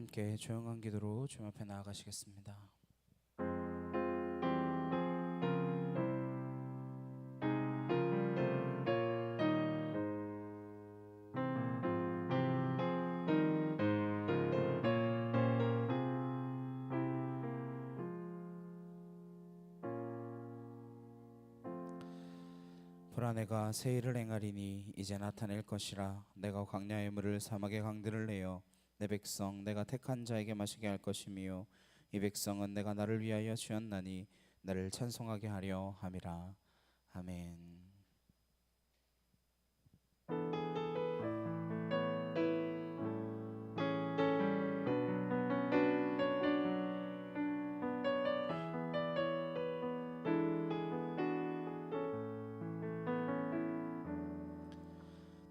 함께 조용한 기도로 주님 앞에 나아가시겠습니다. 보라, 내가 새 일을 행하리니 이제 나타낼 것이라. 내가 광야의 물을 사막의 강들을 내어 내 백성 내가 택한 자에게 마시게 할 것이며, 이 백성은 내가 나를 위하여 지었나니 나를 찬송하게 하려 함이라. 아멘.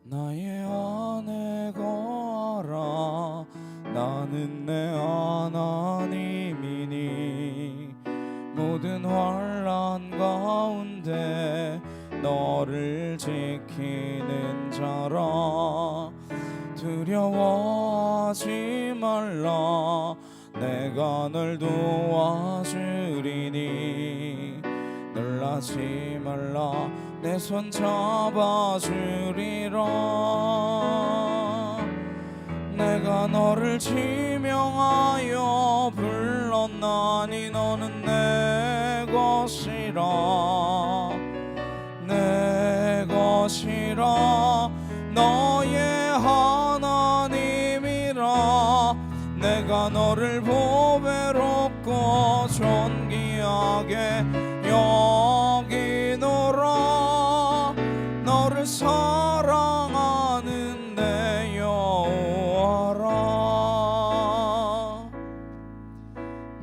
나의 안에 거하라. 나는 내 하나님이니 모든 환난 가운데 너를 지키는 자라. 두려워하지 말라. 내가 널 도와주리니 놀라지 말라. 내 손 잡아주리라. 내가 너를 지명하여 불렀나니 너는 내 것이라. 내 것이라. 너의 하나님이라. 내가 너를 보배롭고 존귀하게 여기노라. 너를 사랑하는 내 여호와라.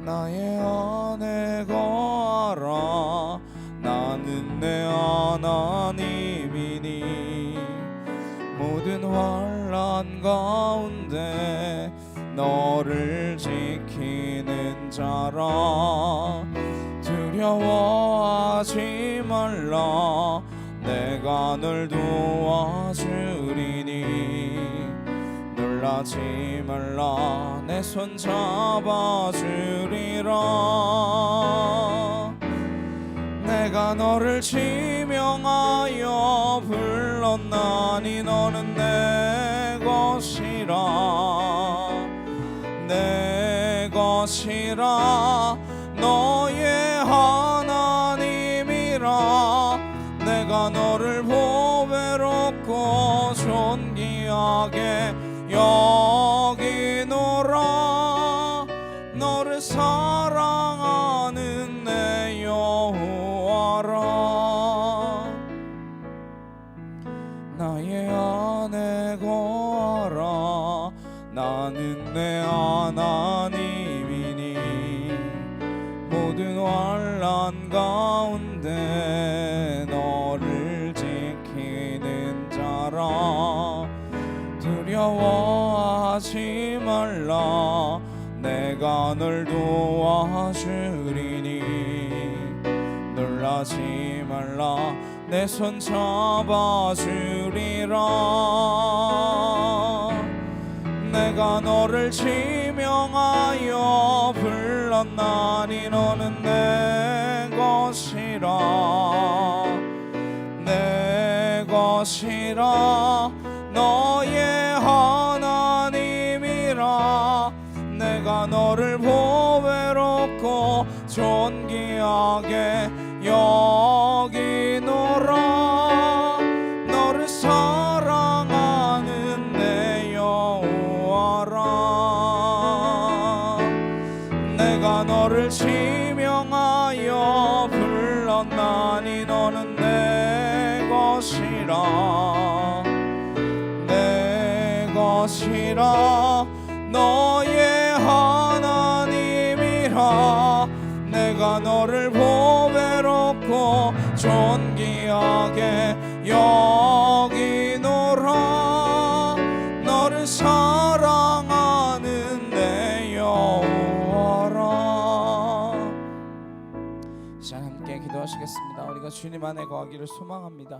나의 안에 거하라. 나는 내 하나님이니 모든 환난 가운데 너를 지키는 자라. 두려워하지 말라. 내가 널 도와주리니 놀라지 말라. 내 손 잡아주리라. 내가 너를 지명하여 불렀나니 너는 내 것이라. 내 것이라. 너의 하나님이라. 내가 너를 보배롭고 존귀하게 여기노라. 너를 사랑하는 내 여호와라. 나의 안에 거하라. 나는 내 하나님이니 모든 환난 가운데 너를 지키는 자라. 두려워하지 말라. 내가 널 도와주리니 놀라지 말라. 내 손 잡아주리라. 내가 너를 지명하여 불렀나니 너는 내 것이라. 내 것이라. 너의 하나님이라. 내가 너를 보배롭고 존귀하게 여기노라. 너를 사랑하는 내 여호와라. 내가 너를 지명하여 불렀나니 너는 내 것이라. 내 것이라. 너의 하나님이라. 내가 너를 보배롭고 존귀하게 여기노라. 너를 사랑하는 내 여호와라. 시간 함께 기도하시겠습니다. 우리가 주님 안에 거하기를 소망합니다.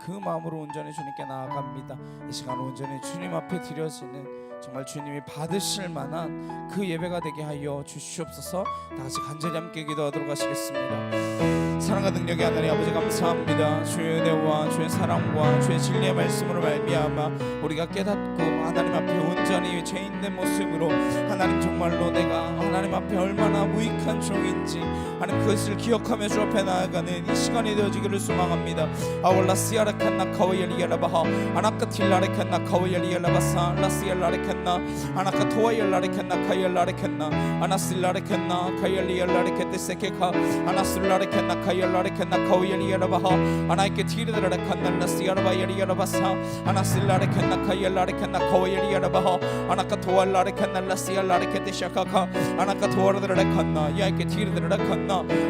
그 마음으로 온전히 주님께 나아갑니다. 이 시간 온전히 주님 앞에 드려지는 정말 주님이 받으실 만한 그 예배가 되게 하여 주시옵소서. 다 같이 간절히 함께 기도하도록 하시겠습니다. 사랑과 능력의 하나님 아버지 감사합니다. 주의 은혜와 주의 사랑과 주의 진리의 말씀으로 말미암아 우리가 깨닫고 하나님 앞에 온전히 죄 있는 모습으로 하나님 정말로 내가 하나님 앞에 얼마나 무익한 종인지 하나님 그것을 기억하며 주 앞에 나아가는 이 시간이 되어지기를 소망합니다. 아월라시아라칸나 카와엘리엘라바하 아나카틸라레칸나 카와엘리엘라바사 라시엘라레칸나 아나카토와엘라레칸나 카엘라레칸나 아나실라레칸나 카엘리엘라레케테세케카 아나슬라레칸나 카엘라레칸나 카와엘리엘라바하 아나이케 티르드라레칸나 라시아라바엘리엘라바사 아나실라레칸나 카엘라레칸나 카와엘리엘라바하 아나카토와엘라레칸나 라시엘라레케테샤카카 아나카토와르드라레칸나 야이케 티르드라레칸나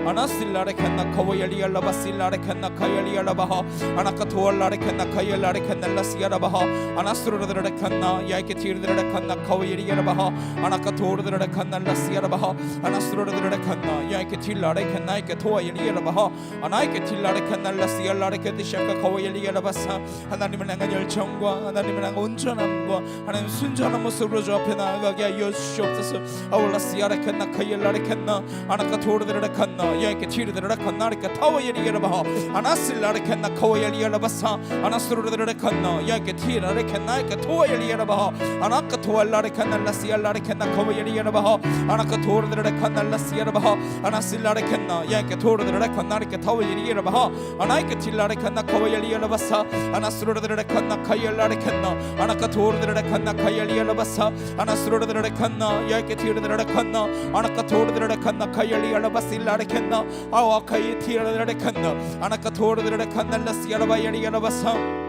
아나실라레칸나 카와엘리엘라바실라레칸나 카엘리엘라바하 아나카토와엘라레칸나 카엘라레칸나 라시아라바하 아나스루르드라레칸나 야이케 티르드라레칸나 카와엘리엘라바하 아나카토르드라레칸나 라시아라바하 아나스루르드라레칸나 야이케 틸라레칸나 야이케 토와엘리엘라바하 아나이케 틸라레칸나 라시엘라레케테샤카 카와엘리엘라바사 하나님을 향한 열정과 하나님을 향한 온전함과 하나님 순전한 모습으로 주 앞에 나아가게 하여 주시옵소서. 아울라시아레칸나 카엘라레칸나 아나카토르드라레칸나 야이케 티르드라레칸나 아리카 타와엘리엘라바하 아나실라레칸나 카와엘리엘라바사 아나스루르드라레칸나 야이케 티라레칸나 야이케 토와엘리엘라바하 아나카토알라레칸나 라시알라레칸나 카와엘리엘라바하 아나카토르드라레칸나 라시알라바하 아나실라레칸나 야이케 토르드라레칸나 아리카 타와엘리엘라바하 아나이케 틸라레칸나 카와엘리엘라바사 아나스루르드라레칸나 카엘라레칸나 아나카토르드라레칸나 카엘리엘라바사 아나스루르드라레칸나 야이케 티르드라레칸나 아나카토르드라레칸나 카엘리엘라바실라레칸나 아와카이 티르드라레칸나 아나카토르드라레칸나 라시알라바엘리엘라바사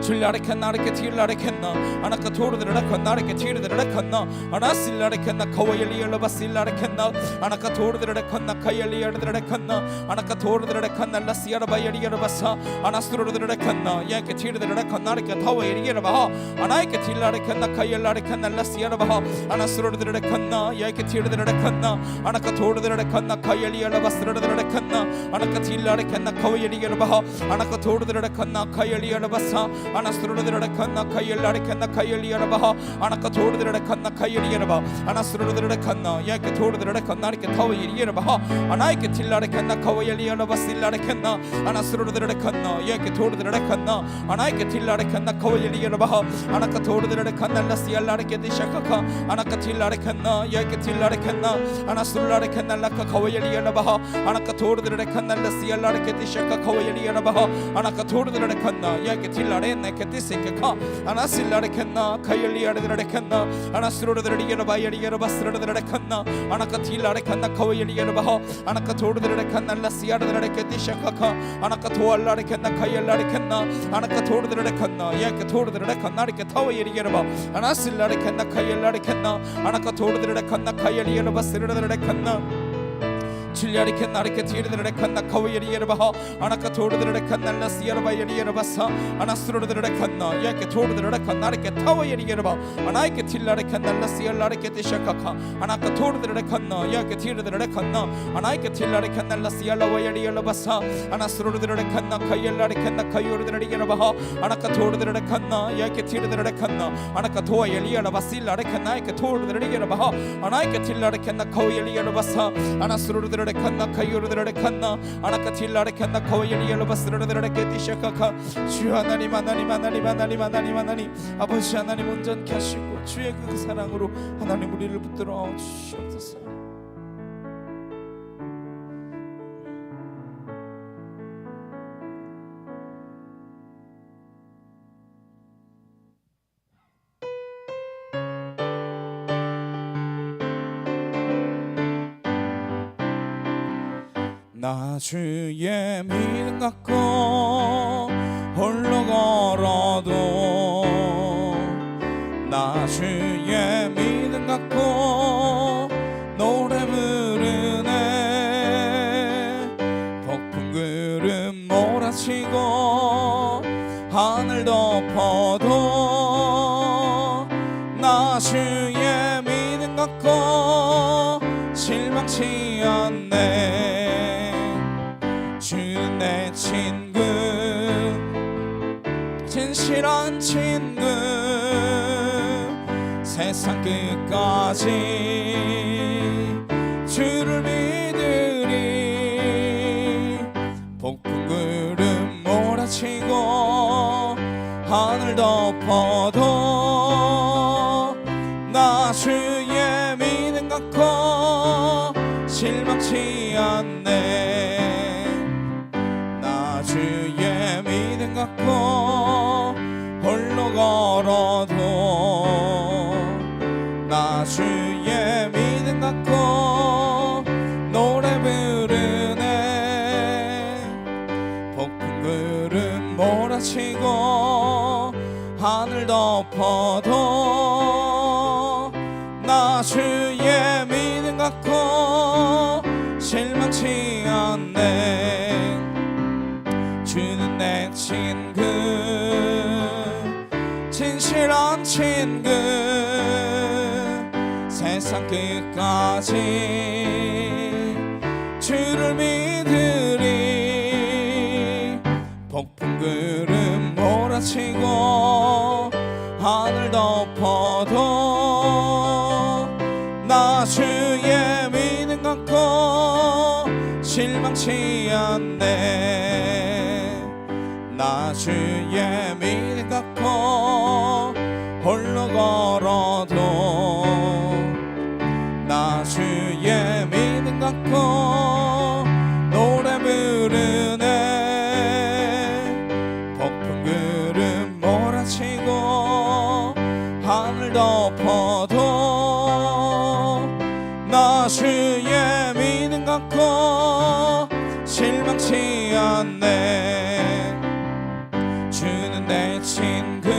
줄라레칸나 아레케 틸라레칸나 아나카토르드라레칸나 아레케 티르드라레칸나 아나실라레칸나 카와엘리엘라바실라레칸나 아나카토르드라레칸나 카엘리엘드라레칸나 아나카토르드라레칸나 라시아라바엘리엘라바사 아나스루르드라레칸나 야이케 티르드라레칸나 아레케 타와엘리엘라바하 아나이케 틸라레칸나 카엘라레칸나 라시아라바하 아나스루르드라레칸나 야이케 티르드라레칸나 아나카토르드라레칸나 카엘리엘라바스르르드라레칸나 아나카틸라레칸나 카와엘리엘라바하 아나카토르드라레칸나 카엘리엘라바사 아나스루르드라레칸나 카엘라레칸나 카엘리엘라바하 아나카토르드라레칸나 카엘리엘라바 아나스루르드라레칸나 야이케 토르드라레칸나 아리케 타와엘리엘라바하 아나이케 틸라레칸나 카와엘리엘라바실라레칸나 아나스루르드라레칸나 야이케 토르드라레칸나 아나이케 틸라레칸나 카와엘리엘라바하 아나카토르드라레칸나 라시알라레케데샤카카 아나카틸라레칸나 야이케 틸라레칸나 아나스루라레칸나 라카 카와엘리엘라바하 아나카토르드라레칸나 라시알라레케데샤카 카와엘리엘라바하 아나카토르드라레칸나 야이케 틸라레네 케티세케카 아나실라레칸나 카엘리아르드라레칸나 아나스루르드라리엘라바엘리엘라바스르르드라레칸나 아나카틸라레칸나 카와엘리엘라바하 아나카토르드라레칸나 라시아르드라레케데샤카카 아나카토알라레칸나 카엘라레칸나 아나카토르드라레칸나 야이케 토르드라레칸나 아리케 타와엘리엘라바 아나실라레칸나 카엘라레칸나 아나카토르드라레칸나 카엘리엘라바스르르드라레칸나 줄리아리칸나 아리케 티르드라레칸나 카와엘리엘라바하 아나카토르드라레칸나 라시아라바엘리엘라바사 아나스루르드라레칸나 야이케 토르드라레칸나 아리케 타와엘리엘라바 아나이케 틸라레칸나 라시알라레케데샤카카 아나카토르드라레칸나 야이케 티르드라레칸나 아나이케 틸라레칸나 라시알라바엘리엘라바사 아나스루르드라레칸나 카엘라레칸나 카요르드라리엘라바하 아나카토르드라레칸나 야이케 티르드라레칸나 아나카토와엘리엘라바실라레칸나 야이케 토르드라리엘라바하 아나이케 틸라레칸나 카와엘리엘라바사 아나스루르드라 칸나 카요르드라레칸나 아나카틸라레칸나 카와엘리엘라바스르르드라레케디샤카카 주 하나님 하나님 하나님 하나님 하나님 하나님 아버지 하나님 온전케 하시고 주의 그 사랑으로 하나님 우리를 붙들어 주시옵소서. 나 주의 믿음 갖고 홀로 걸어도 나 주의 믿음 갖고 노래 부르네 폭풍 구름 몰아치고 하늘 덮어도 나 주의 믿음 갖고 실망치 않네 진실한 친구 세상 끝까지 주를 믿으리 폭풍 구름 몰아치고 하늘 덮어도 나 주의 믿음 갖고 실망치 않네 나 주의 믿음 갖고 홀로 걸어도 나 주의 믿음 갖고 노래 부르네 폭풍 구름 몰아치고 하늘 덮어도 나 주의 믿음 갖고 실망치 않네 주는 내 친구 진실한 친구 세상 끝까지 주를 믿으리 폭풍 구름 몰아치고 하늘 덮어도 나 주의 믿음 갖고 실망치 않네 나 주의 믿음 갖고 홀로 걸어도 나 주의 믿음 갖고 노래 부르네 폭풍 구름 몰아치고 하늘 덮어도 나 주의 믿음 갖고 실망치 않네 주는 내 친구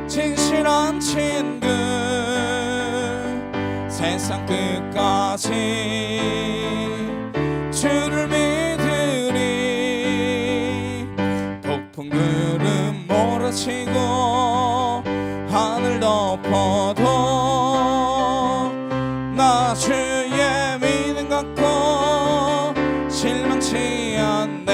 진실한 친구 세상 끝까지 주를 믿으리 폭풍 구름 몰아치고 하늘 덮어도 나 주의 믿음 갖고 실망치 않네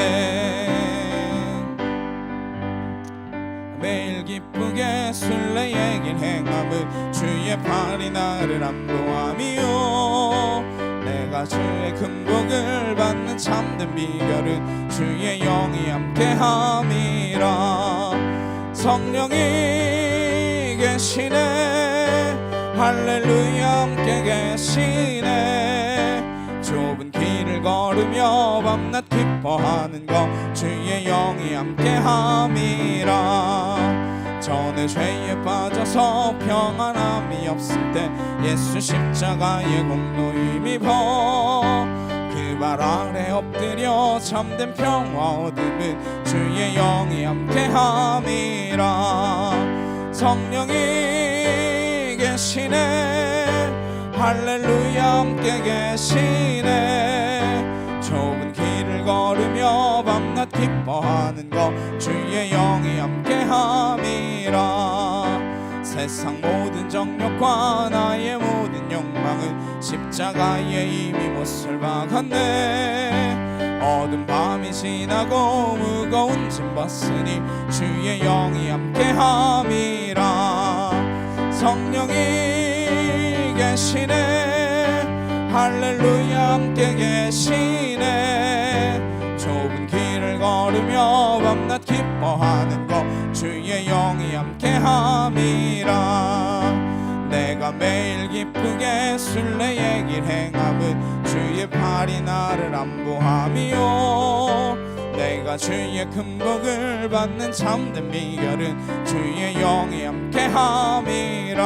매일 기쁘게 순례의 길 행함은 주의 팔이 나를 안보함이요 내가 주의 큰 복을 받는 참된 비결은 주의 영이 함께함이라 성령이 계시네 할렐루야 함께 계시네 좁은 길을 걸으며 밤낮 기뻐하는 것 주의 영이 함께함이라 전에 죄에 빠져서 평안함이 없을 때 예수 십자가의 공로 힘입어 그 발 아래 엎드려 참된 평화 얻음은 주의 영이 함께함이라 성령이 계시네 할렐루야 함께 계시네 좁은 길을 걸으며 밤낮 기뻐하는 것 주의 영이 함께함이라 세상 모든 정욕과 나의 모든 욕망은 십자가에 이미 못을 박았네 어두운 밤이 지나고 무거운 짐 벗으니 주의 영이 함께함이라 성령이 계시네 할렐루야 함께 계시네 좁은 길을 걸으며 밤낮 기뻐하는 것 주의 영이 함께함이라 내가 매일 기쁘게 순례의 길 행함은 주의 팔이 나를 안보함이요 내가 주의 큰 복을 받는 참된 비결은 주의 영이 함께함이라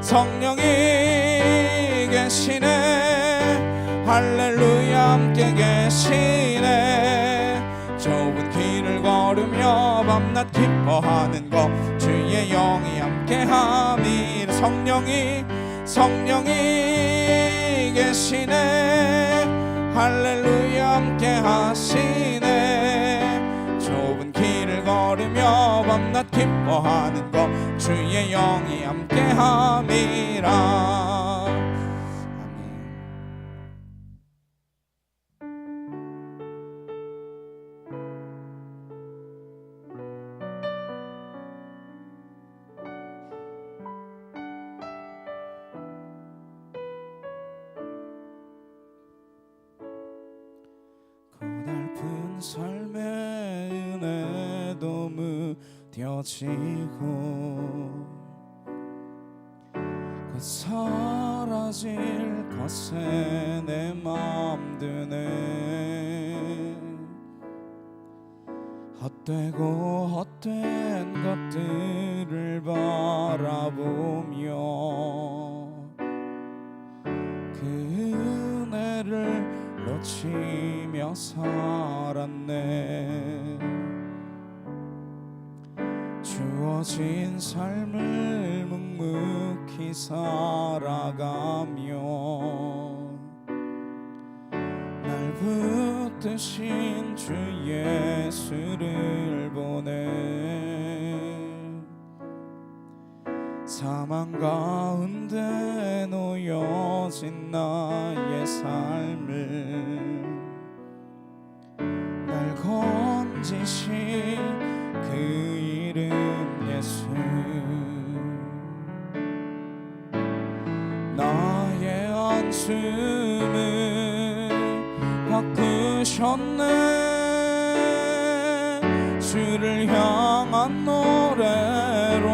성령이 계시네 할렐루야 함께 계시네 좁은 길을 걸으며 밤낮 기뻐하는 것 주의 영이 함께함이라 성령이 계시네 할렐루야 함께 하시네 좁은 길을 걸으며 밤낮 기뻐하는 것 주의 영이 함께함이라 은혜도 무뎌지고 그 사라질 것에 내 맘 드네. 헛되고 헛된 것들을 바라보며 그 은혜를 놓치며 살았네. 주어진 삶을 묵묵히 살아가며 날 붙드신 주 예수를 보내. 사망 가운데 놓여진 나의 삶을 날 건지신 그 이름 예수. 나의 안숨을 바꾸셨네. 주를 향한 노래로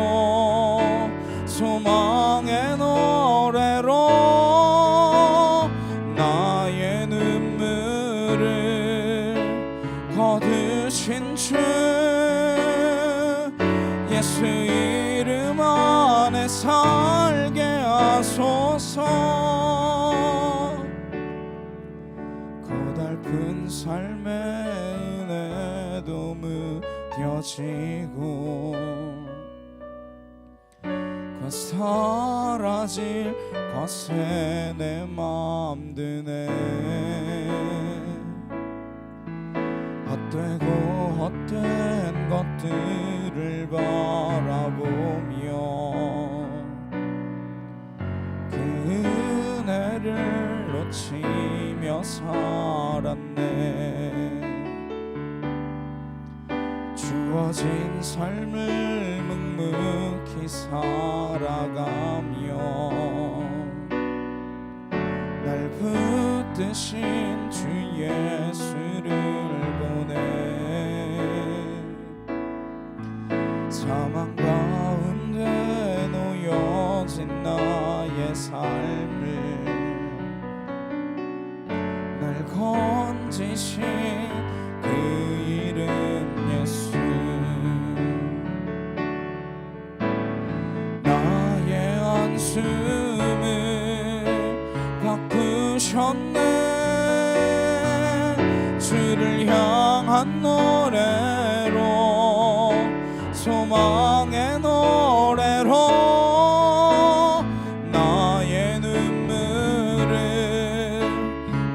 소망의 노래로 나의 눈물을 거두신 주 예수 이름 안에 살게 하소서. 고달픈 삶의 은혜도 무뎌지고 그 사라질 것에 내 맘 드네. 헛되고 헛된 것들을 바라보며 그 은혜를 놓치며 살았네. 주어진 삶을 묵묵히 살아가며 날 붙드신 주 예수를 보내. 사망 가운데 놓여진 나의 삶을 날 건지신 그 이름 예수. 나의 안숨을 바꾸셨네. 주를 향한 노래로 소망의 노래로 나의 눈물을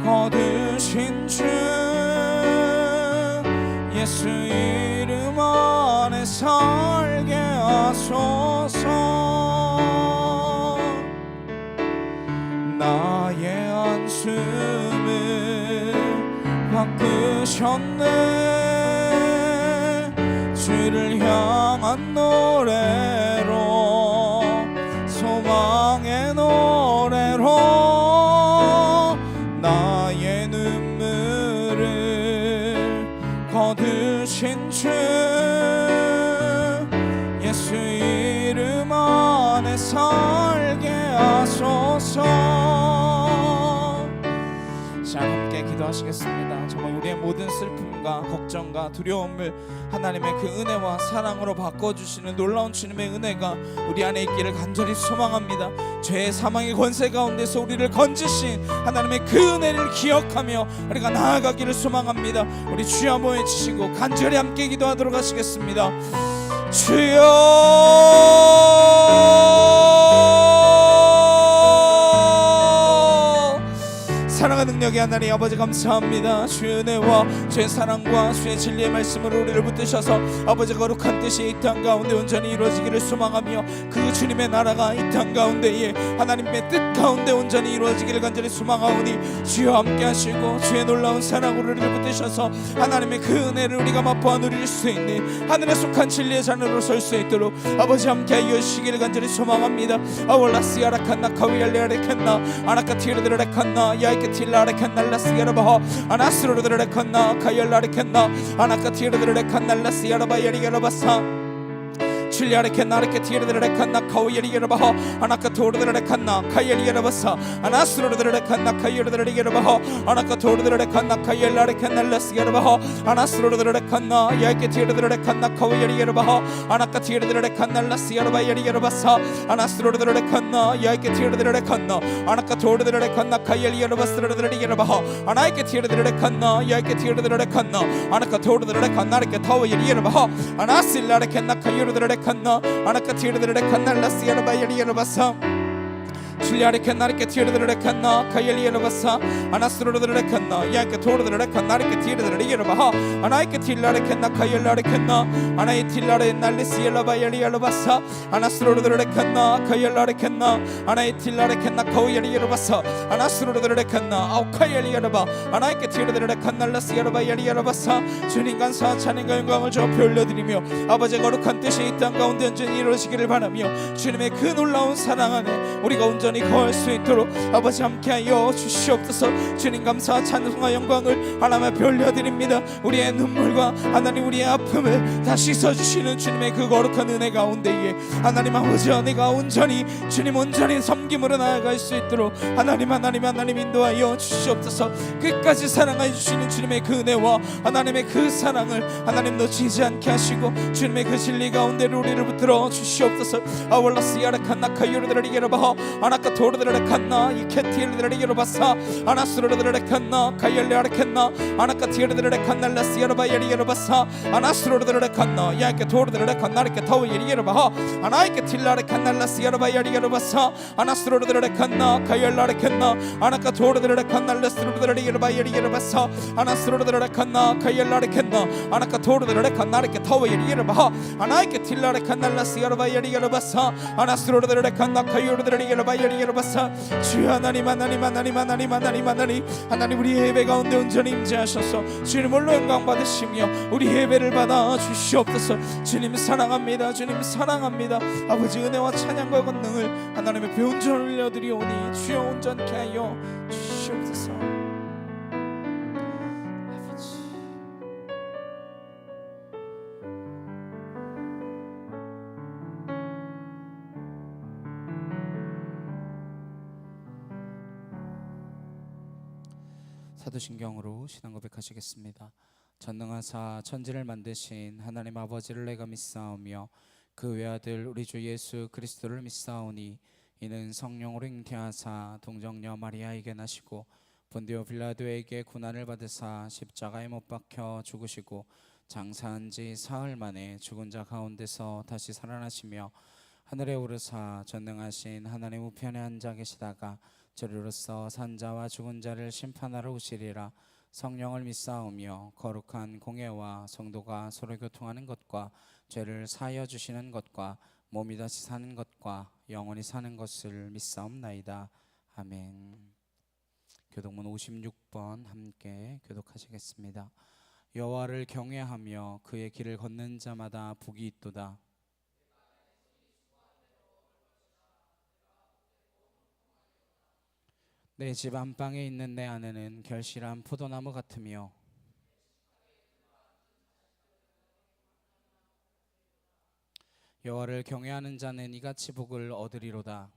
거두신 주 예수 이름 안에 살게 하소서. 나의 안숨을 바꾸셨네. 주를 향한 노래로 소망의 노래로 나의 눈물을 거두신 주 예수 이름 안에 살게 하소서. 자, 함께 기도하시겠습니다. 정말 우리의 모든 슬픔과 걱정과 두려움을 하나님의 그 은혜와 사랑으로 바꿔주시는 놀라운 주님의 은혜가 우리 안에 있기를 간절히 소망합니다. 죄의 사망의 권세 가운데서 우리를 건지신 하나님의 그 은혜를 기억하며 우리가 나아가기를 소망합니다. 우리 주여 한번 외치시고 간절히 함께 기도하도록 하시겠습니다. 주여, 사랑하는 능력의 하나님 아버지 감사합니다. 주의 은혜와 주의 사랑과 주의 진리의 말씀으로 우리를 붙드셔서 아버지 거룩한 뜻이 이 땅 가운데 온전히 이루어지기를 소망하며 그 주님의 나라가 이 땅 가운데에 하나님의 뜻 가운데 온전히 이루어지기를 간절히 소망하오니 주여 함께 하시고 주의 놀라운 사랑으로 우리를 붙드셔서 하나님의 그 은혜를 우리가 맛보아 누릴 수 있는 하늘에 속한 진리의 자녀로 설 수 있도록 아버지 함께 하여 주시기를 간절히 소망합니다. 아월라스 아라칸나 카위알레아레칸나 아라카티르드레칸나 야이케틸라레 캔날라스야라바 아나스로르드레 칸나 카열라리 캔나 아나카티르드레 칸날라스야라바 예리야라바사 칠리아레 캔나르케 티르드레 칸나 카오예리야라바 아나카토르드레 칸나 카열리야라바사 아나스로르드레 칸나 카열르드레리야라바 아나카토르드레 칸나 카열라레 캔날라스야라바 아나스로르드레 칸나 야케 티르드레 칸나 카오예리야라바 아나카티르드레 칸날라스야라바 예리야라바사 아나스로르드레 칸나 야케 티르드레 칸나 아나카토르드레 칸나 카열리야라바스르드레리야라바 아나이케 티르드레 칸나 야케 티르드레 칸나 아나카토르드레 칸나르케 타오예리야라바 아나실라레 캔나 카열르드레 칸나 아나카티르드레 칸날라스야라바 예리야라바사 칠리아레 캔나르케 티르드레 칸나 카열리야라바사 아나스로르드레 칸나 야케 토르드레 칸나르케 티르드레 예라바하 아나이케 틸라레 캔나 카열라레 캔나 아나이 틸라레 날리시야라바 예리야라바사 아나스로르드레 칸나 카열라레 캔나 아나이 틸라레 캔나 카오예리야라바사 아나스로르드레 칸나 아우카열리야라바 아나이케 티르드레 칸날라스야라바 예리야라바사 주님 감사 찬양과 영광을 주옵 올려드리며 아버지 거룩한 뜻이 이 땅 가운데 온전히 이루어지기를 바라며 주님의 그 놀라운 사랑 안에 우리가 온전히 거할 수 있도록 아버지 함께하여 주시옵소서. 주님 감사 찬송과 영광을 하나님에 돌려드립니다. 우리의 눈물과 하나님 우리의 아픔을 다 씻어주시는 주님의 그 거룩한 은혜 가운데에 하나님 아버지 내가 온전히 주님 온전히 섬김으로 나아갈 수 있도록 하나님 인도하여 주시옵소서. 끝까지 사랑해 주시는 주님의 그 은혜와 하나님의 그 사랑을 하나님 놓치지 않게 하시고 주님의 그 진리 가운데로 우리를 붙들어 주시옵소서. 아월라스야라 칸나 카요르드라리게라바 아나카 토르드레 칸나 이케티르드레 예로바사 아나스로르드레 칸나 카열레아레 칸나 아나카 티르드레 칸날라스야라바 예리예로바사 아나스로르드레 칸나 야케 토르드레 칸나르케 타오 예리예로바하 아나이케 틸라레 칸날라스야라바 예리예로바사 아나스로르드레 칸나 카열라레 칸나 아나카 토르드레 칸날라스로르드레 예로바 예리예로바사 아나스로르드레 칸나 카열라레 칸나 아나카 토르드레 칸나르케 타오 예리예로바하 아나이케 틸라레 칸날라스야라바 예리예로바사 아나스로르드레 칸나 카열르드레 예리예로바사 주여 하나님 우리 예배 가운데 온전히 임재하셔서 주님 홀로 영광 받으시며 우리 예배를 받아 주시옵소서. 주님 사랑합니다. 주님 사랑합니다. 아버지 은혜와 찬양과 권능을 하나님의 배운전을 올려드리오니 주여 온전케 하여 주시옵소서. 사도신경으로 신앙 고백하시겠습니다. 전능하사 천지를 만드신 하나님 아버지를 내가 믿사오며 그 외아들 우리 주 예수 그리스도를 믿사오니 이는 성령으로 잉태하사 동정녀 마리아에게 나시고 본디오 빌라도에게 고난을 받으사 십자가에 못 박혀 죽으시고 장사한 지 사흘 만에 죽은 자 가운데서 다시 살아나시며 하늘에 오르사 전능하신 하나님 우편에 앉아 계시다가 저리로서 산자와 죽은 자를 심판하러 오시리라. 성령을 믿사오며 거룩한 공예와 성도가 서로 교통하는 것과 죄를 사하여 주시는 것과 몸이 다시 사는 것과 영원히 사는 것을 믿사옵나이다. 아멘. 교독문 56번 함께 교독하시겠습니다. 여호와를 경외하며 그의 길을 걷는 자마다 복이 있도다. 내 집 안방에 있는 내 아내는 결실한 포도나무 같으며 여호와를 경외하는 자는 이같이 복을 얻으리로다.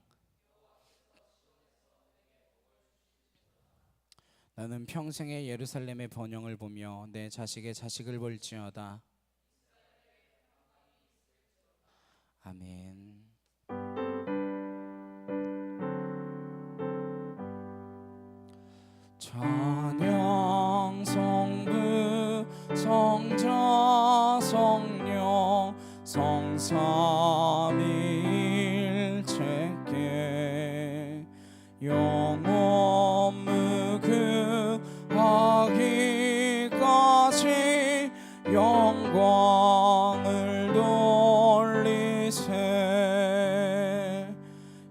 나는 평생에 예루살렘의 번영을 보며 내 자식의 자식을 볼지어다. 아멘. 찬양 성부 성자 성령 성삼일체께 영원 무궁하기까지 영광을 돌리세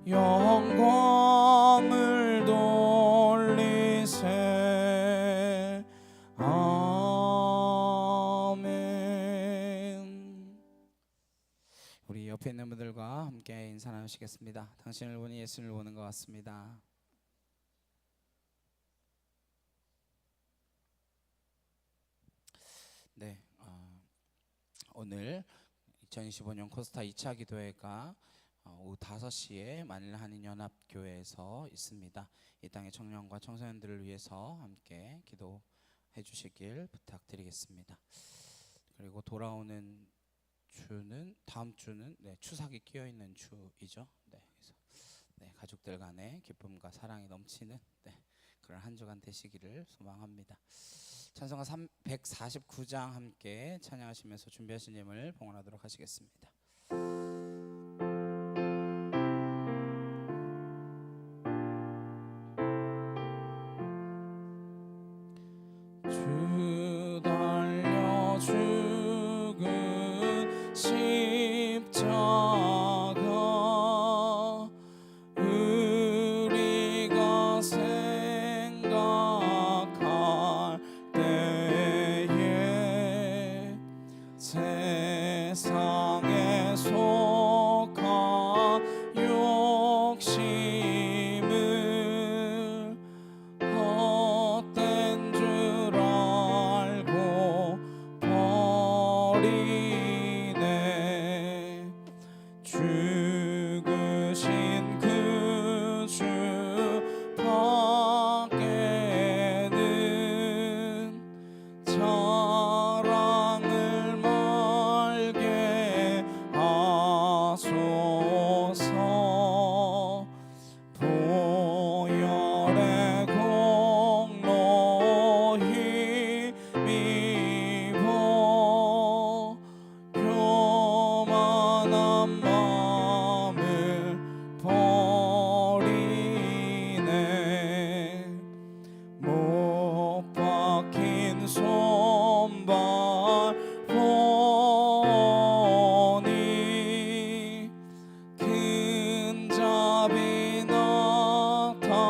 영광을 돌리세. 아멘. 우리 옆에 있는 분들과 함께 인사 나누시겠습니다. 당신을 보니 예수를 보는 것 같습니다. 오늘 2025년 코스타 2차 기도회가 오후 5시에 만일 한인연합교회에서 있습니다. 이 땅의 청년과 청소년들을 위해서 함께 기도해 주시길 부탁드리겠습니다. 그리고 돌아오는 주는 다음 주는 추석이 끼어 있는 주이죠. 그래서 가족들 간의 기쁨과 사랑이 넘치는 그런 한 주간 되시기를 소망합니다. 찬송가 149장 함께 찬양하시면서 준비하신 예물 봉헌하도록 하시겠습니다. 주 달려 죽은 십자가 우리가 생각할 때에 세상에 속한 욕심을 헛된 줄 알고 버리네. 죽으신 그 주 밖에는 자랑을 말게 하소서. 보혈의 공로 힘입어 교만한 마음을 버리네. 못 박힌 손발 보니 큰 자비 나타내셨네.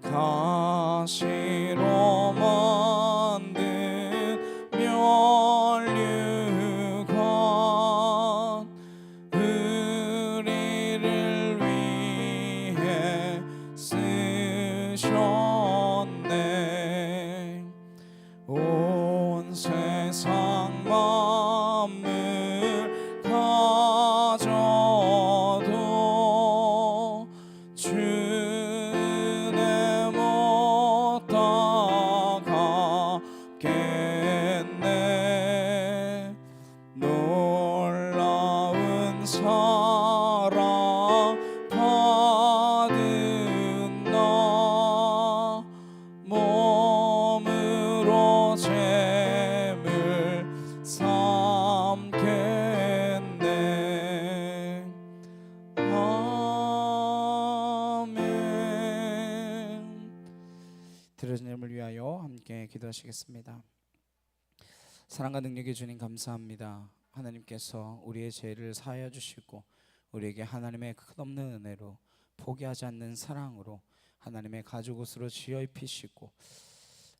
가시로 만든 면류관 우리를 위해 쓰셨네. 온 세상 만물 가져도 주 은혜 못 따가겠네. 놀라운 사랑 받은 나 몸으로 재물 삼겠네. 아멘. 들으신 예물 위하여 함께 기도하시겠습니다. 사랑과 능력의 주님 감사합니다. 하나님께서 우리의 죄를 사하여 주시고 우리에게 하나님의 끝없는 은혜로 포기하지 않는 사랑으로 하나님의 가죽 옷으로 지어 입히시고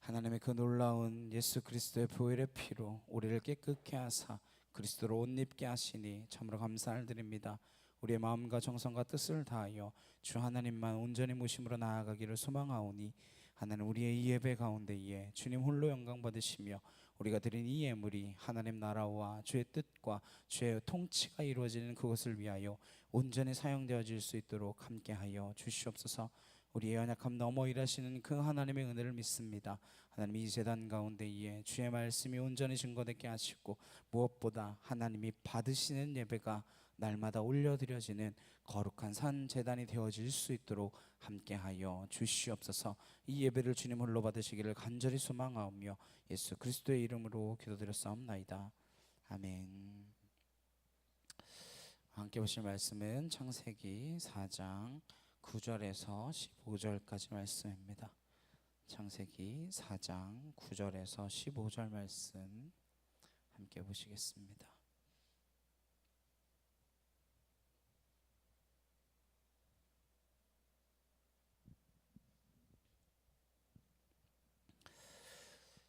하나님의 그 놀라운 예수 그리스도의 보혈의 피로 우리를 깨끗게 하사 그리스도로 옷 입게 하시니 참으로 감사를 드립니다. 우리의 마음과 정성과 뜻을 다하여 주 하나님만 온전히 모심으로 나아가기를 소망하오니 하나님 우리의 이 예배 가운데에 주님 홀로 영광 받으시며 우리가 드린 이 예물이 하나님 나라와 주의 뜻과 주의 통치가 이루어지는 그것을 위하여 온전히 사용되어질 수 있도록 함께하여 주시옵소서. 우리의 연약함 넘어 일하시는 그 하나님의 은혜를 믿습니다. 하나님 이 제단 가운데에 주의 말씀이 온전히 증거되게 하시고 무엇보다 하나님이 받으시는 예배가 날마다 올려드려지는 거룩한 산 제단이 되어질 수 있도록 함께하여 주시옵소서. 이 예배를 주님 홀로 받으시기를 간절히 소망하오며 예수 그리스도의 이름으로 기도드렸사옵나이다. 아멘. 함께 보실 말씀은 창세기 4장 9절에서 15절까지 말씀입니다. 창세기 4장 9절에서 15절 말씀 함께 보시겠습니다.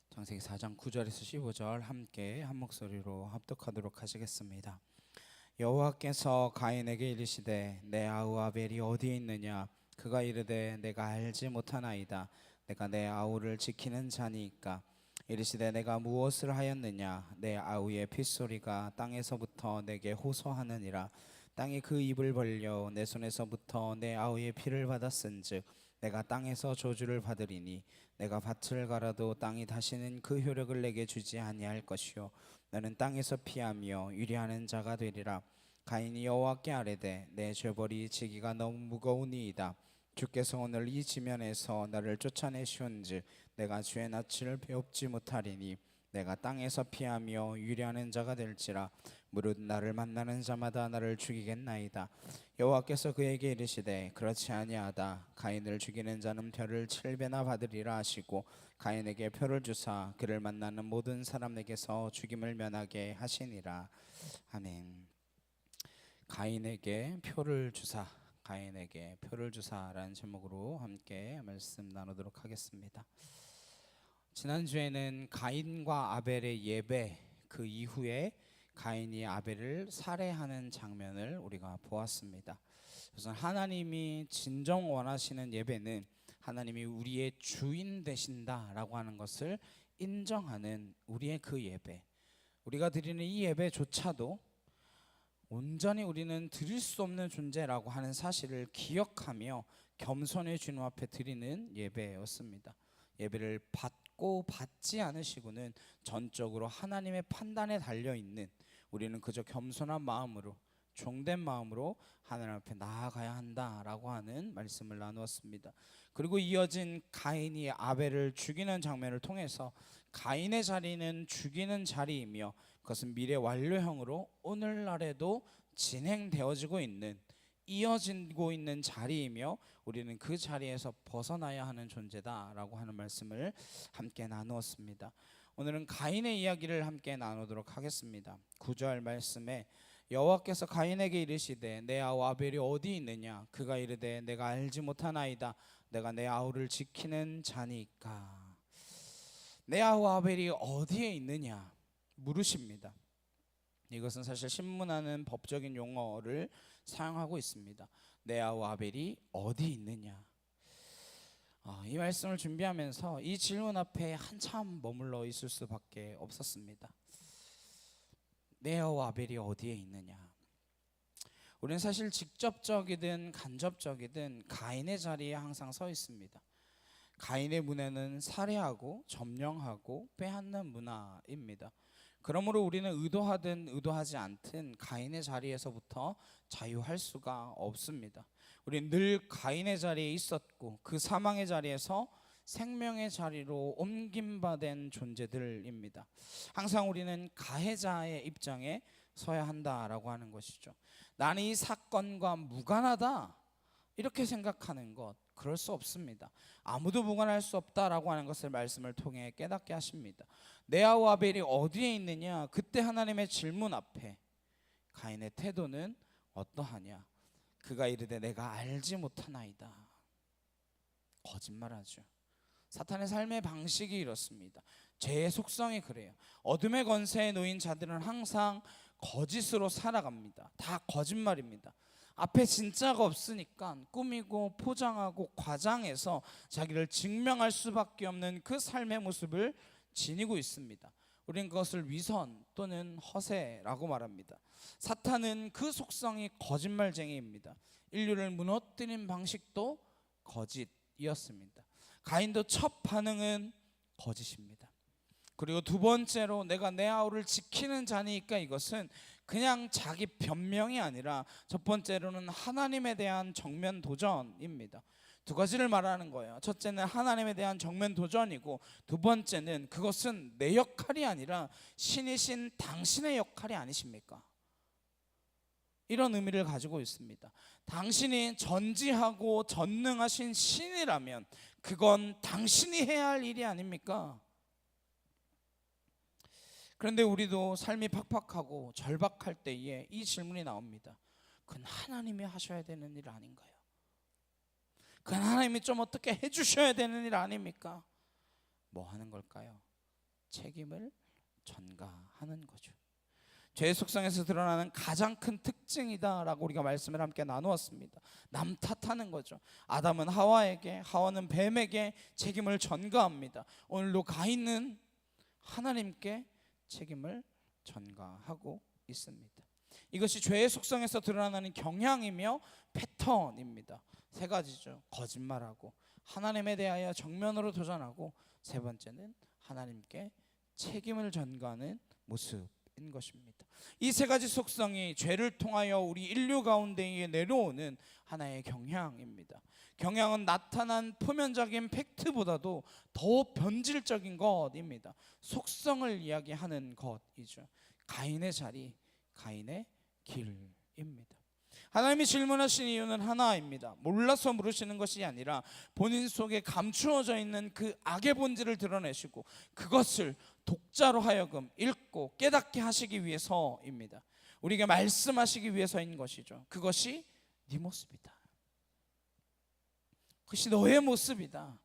창세기 4장 9절에서 15절 함께 한 목소리로 합독하도록 하시겠습니다. 여호와께서 가인에게 이르시되 내 아우 아벨이 어디에 있느냐? 그가 이르되 내가 알지 못하나이다. 내가 내 아우를 지키는 자니까. 이르시되 내가 무엇을 하였느냐? 내 아우의 핏소리가 땅에서부터 내게 호소하느니라. 땅이 그 입을 벌려 내 손에서부터 내 아우의 피를 받았은즉 내가 땅에서 저주를 받으리니 내가 밭을 갈아도 땅이 다시는 그 효력을 내게 주지 아니할 것이요 나는 땅에서 피하며 유리하는 자가 되리라. 가인이 여호와께 아뢰되 내 죄벌이 지기가 너무 무거우니이다. 주께서 오늘 이 지면에서 나를 쫓아내시온즉 내가 주의 낯을 배웁지 못하리니 내가 땅에서 피하며 유리하는 자가 될지라. 무릇 나를 만나는 자마다 나를 죽이겠나이다. 여호와께서 그에게 이르시되 그렇지 아니하다. 가인을 죽이는 자는 표를 7배나 받으리라 하시고 가인에게 표를 주사 그를 만나는 모든 사람에게서 죽임을 면하게 하시니라. 아멘. 가인에게 표를 주사, 가인에게 표를 주사라는 제목으로 함께 말씀 나누도록 하겠습니다. 지난주에는 가인과 아벨의 예배, 그 이후에 가인이 아벨을 살해하는 장면을 우리가 보았습니다. 그래서 하나님이 진정 원하시는 예배는 하나님이 우리의 주인 되신다라고 하는 것을 인정하는 우리의 그 예배, 우리가 드리는 이 예배조차도 온전히 우리는 드릴 수 없는 존재라고 하는 사실을 기억하며 겸손의 주님 앞에 드리는 예배였습니다. 예배를 받고 받지 않으시고는 전적으로 하나님의 판단에 달려있는, 우리는 그저 겸손한 마음으로, 종된 마음으로 하나님 앞에 나아가야 한다라고 하는 말씀을 나누었습니다. 그리고 이어진 가인이 아벨을 죽이는 장면을 통해서 가인의 자리는 죽이는 자리이며 그것은 미래 완료형으로 오늘날에도 진행되어지고 있는, 이어지고 있는 자리이며 우리는 그 자리에서 벗어나야 하는 존재다라고 하는 말씀을 함께 나누었습니다. 오늘은 가인의 이야기를 함께 나누도록 하겠습니다. 9절 말씀에 여호와께서 가인에게 이르시되 내 아우 아벨이 어디 있느냐? 그가 이르되 내가 알지 못하나이다. 내가 내 아우를 지키는 자니까. 내 아우 아벨이 어디에 있느냐 물으십니다. 이것은 사실 신문하는 법적인 용어를 사용하고 있습니다. 내 아우 아벨이 어디 있느냐. 이 말씀을 준비하면서 이 질문 앞에 한참 머물러 있을 수밖에 없었습니다. 내 아우 아벨이 어디에 있느냐. 우리는 사실 직접적이든 간접적이든 가인의 자리에 항상 서 있습니다. 가인의 문화는 살해하고 점령하고 빼앗는 문화입니다. 그러므로 우리는 의도하든 의도하지 않든 가인의 자리에서부터 자유할 수가 없습니다. 우리는 늘 가인의 자리에 있었고 그 사망의 자리에서 생명의 자리로 옮김받은 존재들입니다. 항상 우리는 가해자의 입장에 서야 한다라고 하는 것이죠. 나는 이 사건과 무관하다 이렇게 생각하는 것, 그럴 수 없습니다. 아무도 무관할 수 없다라고 하는 것을 말씀을 통해 깨닫게 하십니다. 내 아우 아벨이 어디에 있느냐? 그때 하나님의 질문 앞에 가인의 태도는 어떠하냐? 그가 이르되 내가 알지 못하나이다. 거짓말하죠. 사탄의 삶의 방식이 이렇습니다. 죄의 속성이 그래요. 어둠의 권세에 놓인 자들은 항상 거짓으로 살아갑니다. 다 거짓말입니다. 앞에 진짜가 없으니까 꾸미고 포장하고 과장해서 자기를 증명할 수밖에 없는 그 삶의 모습을 지니고 있습니다. 우리는 그것을 위선 또는 허세라고 말합니다. 사탄은 그 속성이 거짓말쟁이입니다. 인류를 무너뜨린 방식도 거짓이었습니다. 가인도 첫 반응은 거짓입니다. 그리고 두 번째로 내가 내 아우를 지키는 자니까, 이것은 그냥 자기 변명이 아니라 첫 번째로는 하나님에 대한 정면 도전입니다. 두 가지를 말하는 거예요. 첫째는 하나님에 대한 정면 도전이고, 두 번째는 그것은 내 역할이 아니라 신이신 당신의 역할이 아니십니까? 이런 의미를 가지고 있습니다. 당신이 전지하고 전능하신 신이라면 그건 당신이 해야 할 일이 아닙니까? 그런데 우리도 삶이 팍팍하고 절박할 때에 이 질문이 나옵니다. 그건 하나님이 하셔야 되는 일 아닌가요? 그건 하나님이 좀 어떻게 해주셔야 되는 일 아닙니까? 뭐 하는 걸까요? 책임을 전가하는 거죠. 죄의 속성에서 드러나는 가장 큰 특징이다라고 우리가 말씀을 함께 나누었습니다. 남 탓하는 거죠. 아담은 하와에게, 하와는 뱀에게 책임을 전가합니다. 오늘도 가인은 하나님께 책임을 전가하고 있습니다. 이것이 죄의 속성에서 드러나는 경향이며 패턴입니다. 세 가지죠. 거짓말하고, 하나님에 대하여 정면으로 도전하고, 세 번째는 하나님께 책임을 전가하는 모습인 것입니다. 이 세 가지 속성이 죄를 통하여 우리 인류 가운데에 내려오는 하나의 경향입니다. 경향은 나타난 표면적인 팩트보다도 더 변질적인 것입니다. 속성을 이야기하는 것이죠. 가인의 자리, 가인의 길입니다. 하나님이 질문하신 이유는 하나입니다. 몰라서 물으시는 것이 아니라 본인 속에 감추어져 있는 그 악의 본질을 드러내시고 그것을 독자로 하여금 읽고 깨닫게 하시기 위해서입니다. 우리에게 말씀하시기 위해서인 것이죠. 그것이 네 모습이다. 그것이 너의 모습이다.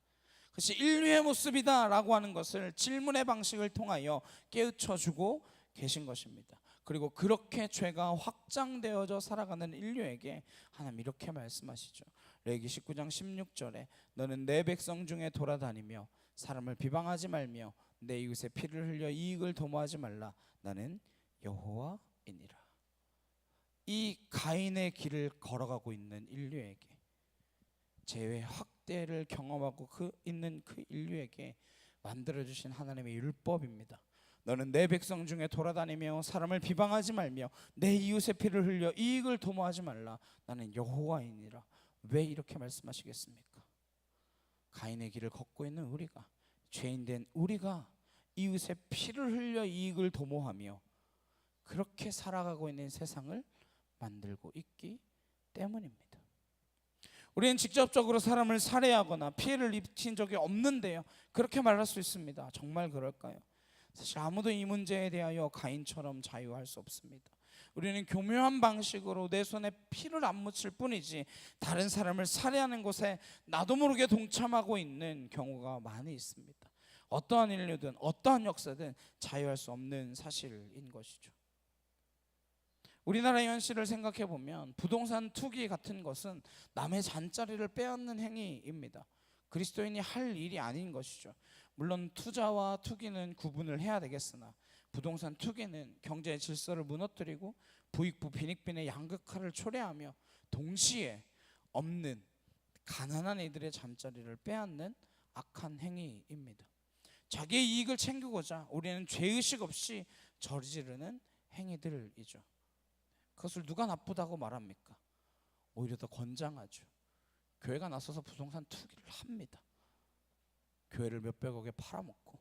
그것이 인류의 모습이다 라고 하는 것을 질문의 방식을 통하여 깨우쳐주고 계신 것입니다. 그리고 그렇게 죄가 확장되어져 살아가는 인류에게 하나님 이렇게 말씀하시죠. 레위기 19장 16절에 너는 내 백성 중에 돌아다니며 사람을 비방하지 말며 내 이웃의 피를 흘려 이익을 도모하지 말라. 나는 여호와이니라. 이 가인의 길을 걸어가고 있는 인류에게, 죄의 확대를 경험하고 있는 그 인류에게 만들어주신 하나님의 율법입니다. 너는 내 백성 중에 돌아다니며 사람을 비방하지 말며 내 이웃의 피를 흘려 이익을 도모하지 말라. 나는 여호와이니라. 왜 이렇게 말씀하시겠습니까? 가인의 길을 걷고 있는 우리가, 죄인된 우리가 이웃의 피를 흘려 이익을 도모하며 그렇게 살아가고 있는 세상을 만들고 있기 때문입니다. 우리는 직접적으로 사람을 살해하거나 피해를 입힌 적이 없는데요, 그렇게 말할 수 있습니다. 정말 그럴까요? 사실 아무도 이 문제에 대하여 가인처럼 자유할 수 없습니다. 우리는 교묘한 방식으로 내 손에 피를 안 묻힐 뿐이지 다른 사람을 살해하는 것에 나도 모르게 동참하고 있는 경우가 많이 있습니다. 어떠한 인류든 어떠한 역사든 자유할 수 없는 사실인 것이죠. 우리나라의 현실을 생각해 보면 부동산 투기 같은 것은 남의 잔자리를 빼앗는 행위입니다. 그리스도인이 할 일이 아닌 것이죠. 물론 투자와 투기는 구분을 해야 되겠으나 부동산 투기는 경제의 질서를 무너뜨리고 부익부 빈익빈의 양극화를 초래하며 동시에 없는 가난한 이들의 잠자리를 빼앗는 악한 행위입니다. 자기의 이익을 챙기고자 우리는 죄의식 없이 저지르는 행위들이죠. 그것을 누가 나쁘다고 말합니까? 오히려 더 권장하죠. 교회가 나서서 부동산 투기를 합니다. 교회를 몇백억에 팔아먹고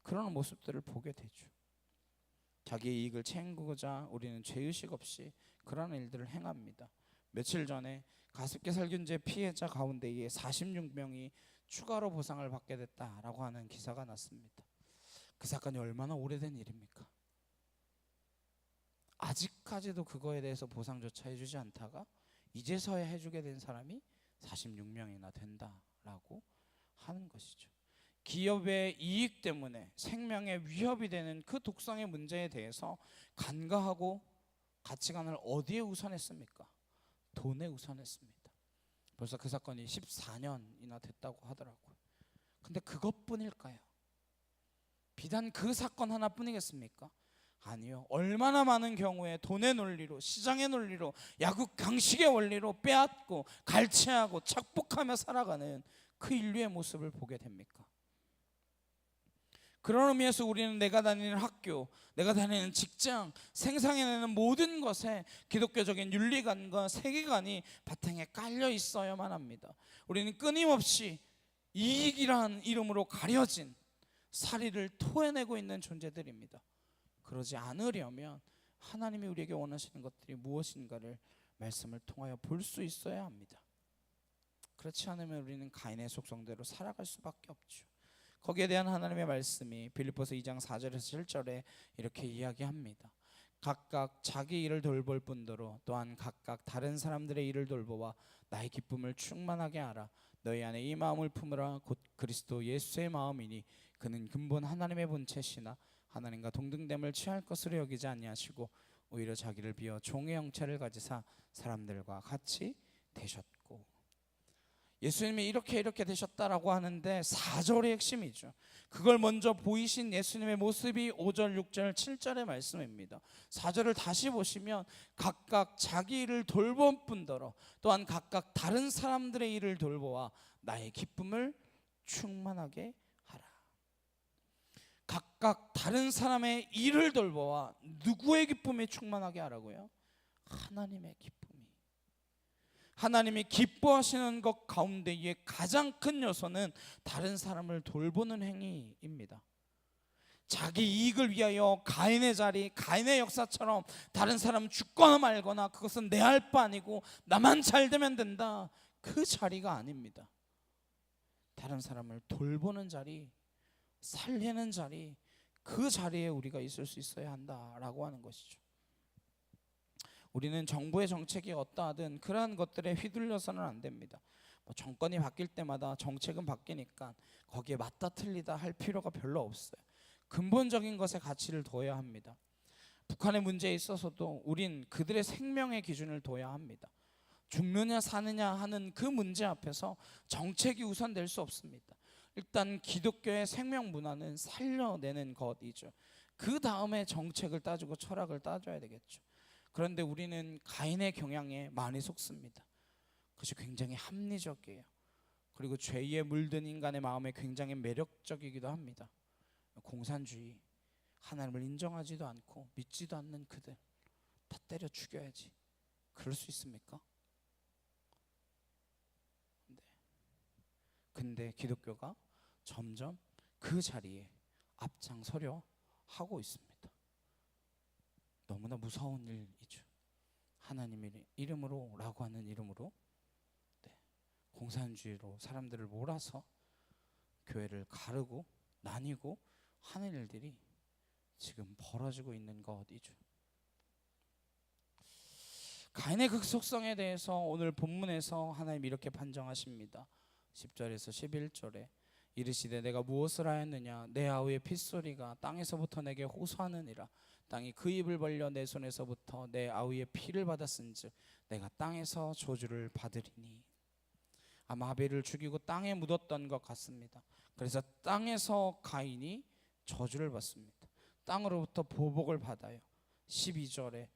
그런 모습들을 보게 되죠. 자기의 이익을 챙기고자 우리는 죄의식 없이 그런 일들을 행합니다. 며칠 전에 가습기 살균제 피해자 가운데에 46명이 추가로 보상을 받게 됐다라고 하는 기사가 났습니다. 그 사건이 얼마나 오래된 일입니까? 아직까지도 그거에 대해서 보상조차 해주지 않다가 이제서야 해주게 된 사람이 46명이나 된다라고 하는 것이죠. 기업의 이익 때문에 생명에 위협이 되는 그 독성의 문제에 대해서 간과하고 가치관을 어디에 우선했습니까? 돈에 우선했습니다. 벌써 그 사건이 14년이나 됐다고 하더라고요. 근데 그것뿐일까요? 비단 그 사건 하나뿐이겠습니까? 아니요. 얼마나 많은 경우에 돈의 논리로, 시장의 논리로, 야구 강식의 원리로 빼앗고 갈취하고 착복하며 살아가는 그 인류의 모습을 보게 됩니까? 그런 의미에서 우리는 내가 다니는 학교, 내가 다니는 직장, 생산해내는 모든 것에 기독교적인 윤리관과 세계관이 바탕에 깔려 있어야만 합니다. 우리는 끊임없이 이익이라는 이름으로 가려진 사리를 토해내고 있는 존재들입니다. 그러지 않으려면 하나님이 우리에게 원하시는 것들이 무엇인가를 말씀을 통하여 볼 수 있어야 합니다. 그렇지 않으면 우리는 가인의 속성대로 살아갈 수밖에 없죠. 거기에 대한 하나님의 말씀이 빌립보서 2장 4절에서 7절에 이렇게 이야기합니다. 각각 자기 일을 돌볼 뿐더러 또한 각각 다른 사람들의 일을 돌보아 나의 기쁨을 충만하게 하라. 너희 안에 이 마음을 품으라. 곧 그리스도 예수의 마음이니 그는 근본 하나님의 본체시나 하나님과 동등됨을 취할 것으로 여기지 아니하시고 오히려 자기를 비어 종의 형체를 가지사 사람들과 같이 되셨고. 예수님이 이렇게 되셨다라고 하는데 4절의 핵심이죠. 그걸 먼저 보이신 예수님의 모습이 5절, 6절, 7절의 말씀입니다. 4절을 다시 보시면 각각 자기 일을 돌본 뿐더러 또한 각각 다른 사람들의 일을 돌보아 나의 기쁨을 충만하게 하라. 각각 다른 사람의 일을 돌보아 누구의 기쁨이 충만하게 하라고요? 하나님의 기쁨이. 하나님이 기뻐하시는 것 가운데의 가장 큰 요소는 다른 사람을 돌보는 행위입니다. 자기 이익을 위하여 가인의 자리, 가인의 역사처럼 다른 사람 죽거나 말거나 그것은 내 할 바 아니고 나만 잘 되면 된다, 그 자리가 아닙니다. 다른 사람을 돌보는 자리, 살리는 자리, 그 자리에 우리가 있을 수 있어야 한다라고 하는 것이죠. 우리는 정부의 정책이 어떠하든 그러한 것들에 휘둘려서는 안 됩니다. 정권이 바뀔 때마다 정책은 바뀌니까 거기에 맞다 틀리다 할 필요가 별로 없어요. 근본적인 것에 가치를 둬야 합니다. 북한의 문제에 있어서도 우린 그들의 생명의 기준을 둬야 합니다. 죽느냐 사느냐 하는 그 문제 앞에서 정책이 우선될 수 없습니다. 일단 기독교의 생명 문화는 살려내는 것이죠. 그 다음에 정책을 따지고 철학을 따져야 되겠죠. 그런데 우리는 가인의 경향에 많이 속습니다. 그것이 굉장히 합리적이에요. 그리고 죄에 물든 인간의 마음에 굉장히 매력적이기도 합니다. 공산주의, 하나님을 인정하지도 않고 믿지도 않는 그들 다 때려 죽여야지, 그럴 수 있습니까? 근데 기독교가 점점 그 자리에 앞장서려 하고 있습니다. 너무나 무서운 일이죠. 하나님의 이름으로 라고 하는 이름으로 공산주의로 사람들을 몰아서 교회를 가르고 나뉘고 하는 일들이 지금 벌어지고 있는 것이죠. 가인의 그 속성에 대해서 오늘 본문에서 하나님이 이렇게 판정하십니다. 10절에서 11절에 이르시되 내가 무엇을 하였느냐, 내 아우의 핏소리가 땅에서부터 내게 호소하느니라. 땅이 그 입을 벌려 내 손에서부터 내 아우의 피를 받았은즉 내가 땅에서 저주를 받으리니. 아마 아벨을 죽이고 땅에 묻었던 것 같습니다. 그래서 땅에서 가인이 저주를 받습니다. 땅으로부터 보복을 받아요. 12절에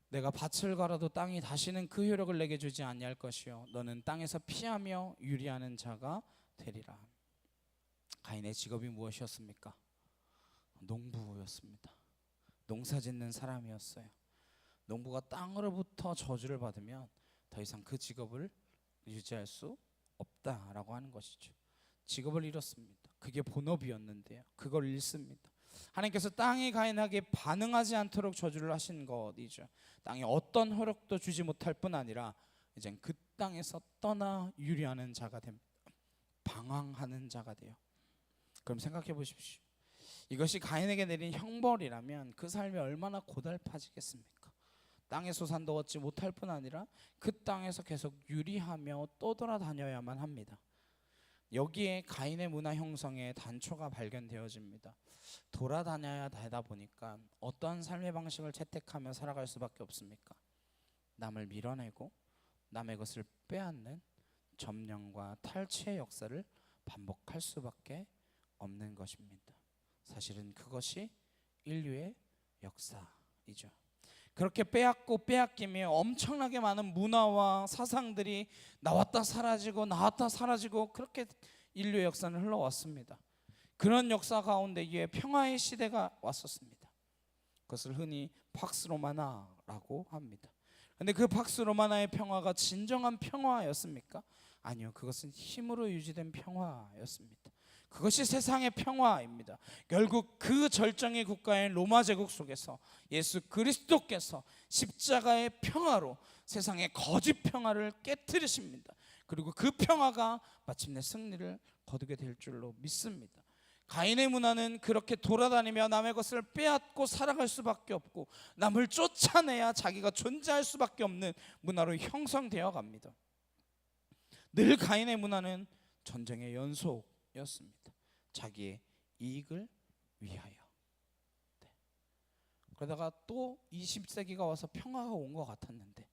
내가 밭을 갈아도 땅이 다시는 그 효력을 내게 주지 아니할 것이요 너는 땅에서 피하며 유리하는 자가 되리라. 가인의 직업이 무엇이었습니까? 농부였습니다. 농사짓는 사람이었어요. 농부가 땅으로부터 저주를 받으면 더 이상 그 직업을 유지할 수 없다라고 하는 것이죠. 직업을 잃었습니다. 그게 본업이었는데요, 그걸 잃습니다. 하나님께서 땅이 가인에게 반응하지 않도록 저주를 하신 것이죠. 땅에 어떤 허락도 주지 못할 뿐 아니라 이젠 그 땅에서 떠나 유리하는 자가 됩니다. 방황하는 자가 돼요. 그럼 생각해 보십시오. 이것이 가인에게 내린 형벌이라면 그 삶이 얼마나 고달파지겠습니까? 땅에서 산도 얻지 못할 뿐 아니라 그 땅에서 계속 유리하며 떠돌아다녀야만 합니다. 여기에 가인의 문화 형성의 단초가 발견되어집니다. 돌아다녀야 되다 보니까 어떤 삶의 방식을 채택하며 살아갈 수밖에 없습니까? 남을 밀어내고 남의 것을 빼앗는 점령과 탈취의 역사를 반복할 수밖에 없는 것입니다. 사실은 그것이 인류의 역사이죠. 그렇게 빼앗고 빼앗기며 엄청나게 많은 문화와 사상들이 나왔다 사라지고 나왔다 사라지고 그렇게 인류의 역사는 흘러왔습니다. 그런 역사 가운데에 평화의 시대가 왔었습니다. 그것을 흔히 팍스 로마나라고 합니다. 그런데 그 팍스 로마나의 평화가 진정한 평화였습니까? 아니요, 그것은 힘으로 유지된 평화였습니다. 그것이 세상의 평화입니다. 결국 그 절정의 국가인 로마 제국 속에서 예수 그리스도께서 십자가의 평화로 세상의 거짓 평화를 깨뜨리십니다. 그리고 그 평화가 마침내 승리를 거두게 될 줄로 믿습니다. 가인의 문화는 그렇게 돌아다니며 남의 것을 빼앗고 살아갈 수밖에 없고 남을 쫓아내야 자기가 존재할 수밖에 없는 문화로 형성되어 갑니다. 늘 가인의 문화는 전쟁의 연속이었습니다. 자기의 이익을 위하여. 그러다가 또 20세기가 와서 평화가 온 것 같았는데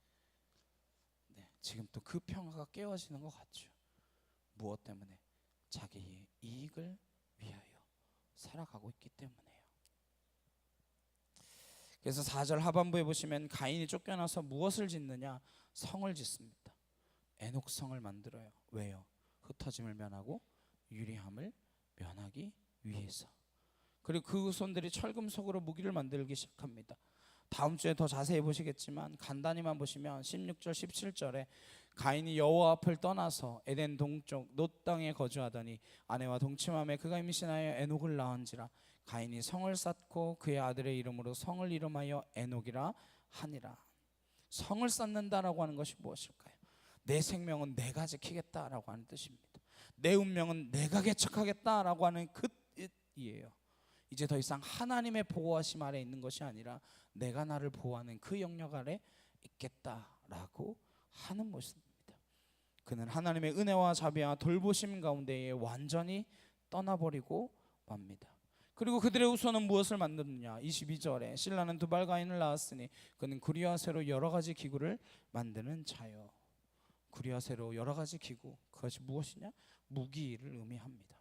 지금 또 그 평화가 깨어지는 것 같죠. 무엇 때문에? 자기의 이익을 위하여 살아가고 있기 때문에요. 그래서 4절 하반부에 보시면 가인이 쫓겨나서 무엇을 짓느냐? 성을 짓습니다. 에녹성을 만들어요. 왜요? 흩어짐을 면하고 유리함을 면하기 위해서. 그리고 그 후손들이 철금속으로 무기를 만들기 시작합니다. 다음 주에 더 자세히 보시겠지만 간단히만 보시면 16절 17절에 가인이 여호와 앞을 떠나서 에덴 동쪽 놋 땅에 거주하더니 아내와 동침함에 그가 임신하여 에녹을 낳은지라. 가인이 성을 쌓고 그의 아들의 이름으로 성을 이름하여 에녹이라 하니라. 성을 쌓는다라고 하는 것이 무엇일까요? 내 생명은 내가 지키겠다라고 하는 뜻입니다. 내 운명은 내가 개척하겠다라고 하는 그 뜻이에요. 이제 더 이상 하나님의 보호하심 아래 있는 것이 아니라 내가 나를 보호하는 그 영역 아래 있겠다라고 하는 모습입니다. 그는 하나님의 은혜와 자비와 돌보심 가운데에 완전히 떠나버리고 맙니다. 그리고 그들의 후손은 무엇을 만드느냐? 22절에 신라는 두발 가인을 낳았으니 그는 구리와 쇠로 여러 가지 기구를 만드는 자요. 구리와 쇠로 여러 가지 기구, 그것이 무엇이냐? 무기를 의미합니다.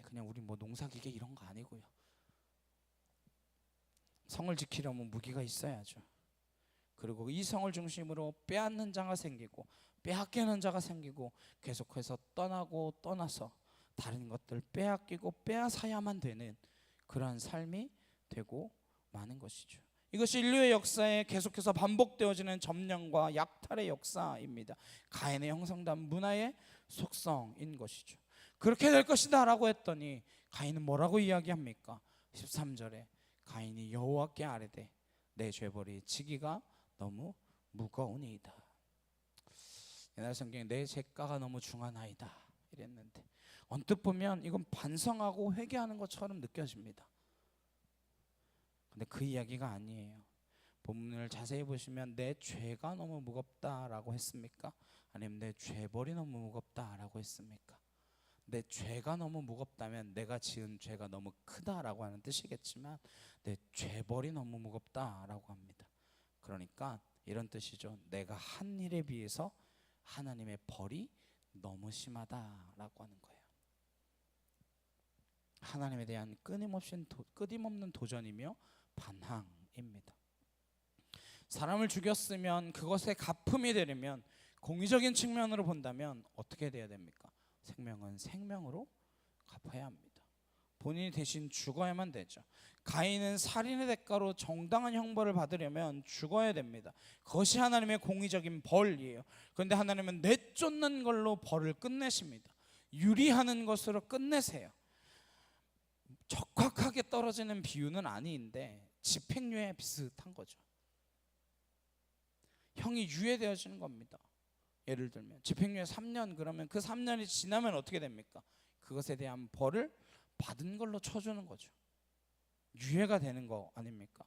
그냥 우리 뭐 농사기계 이런 거 아니고요. 성을 지키려면 무기가 있어야죠. 그리고 이 성을 중심으로 빼앗는 자가 생기고 빼앗기는 자가 생기고 계속해서 떠나고 떠나서 다른 것들 빼앗기고 빼앗아야만 되는 그러한 삶이 되고 마는 것이죠. 이것이 인류의 역사에 계속해서 반복되어지는 점령과 약탈의 역사입니다. 가인의 형성된 문화의 속성인 것이죠. 그렇게 될 것이다 라고 했더니 가인은 뭐라고 이야기합니까? 13절에 가인이 여호와께 아뢰되 내 죄벌이 지기가 너무 무거우니이다. 옛날 성경에 내 죄가가 너무 중하나이다 이랬는데 언뜻 보면 이건 반성하고 회개하는 것처럼 느껴집니다. 근데 그 이야기가 아니에요. 본문을 자세히 보시면 내 죄가 너무 무겁다라고 했습니까? 아니면 내 죄벌이 너무 무겁다라고 했습니까? 내 죄가 너무 무겁다면 내가 지은 죄가 너무 크다라고 하는 뜻이겠지만 내 죄벌이 너무 무겁다라고 합니다. 그러니까 이런 뜻이죠. 내가 한 일에 비해서 하나님의 벌이 너무 심하다라고 하는 거예요. 하나님에 대한 끊임없는 도전이며 반항입니다. 사람을 죽였으면 그것에 갚음이 되려면 공의적인 측면으로 본다면 어떻게 돼야 됩니까? 생명은 생명으로 갚아야 합니다. 본인이 대신 죽어야만 되죠. 가인은 살인의 대가로 정당한 형벌을 받으려면 죽어야 됩니다. 그것이 하나님의 공의적인 벌이에요. 그런데 하나님은 내쫓는 걸로 벌을 끝내십니다. 유리하는 것으로 끝내세요. 적확하게 떨어지는 비유는 아닌데 집행유예 비슷한 거죠. 형이 유예되어지는 겁니다. 예를 들면 집행유예 3년 그러면 그 3년이 지나면 어떻게 됩니까? 그것에 대한 벌을 받은 걸로 쳐주는 거죠. 유예가 되는 거 아닙니까?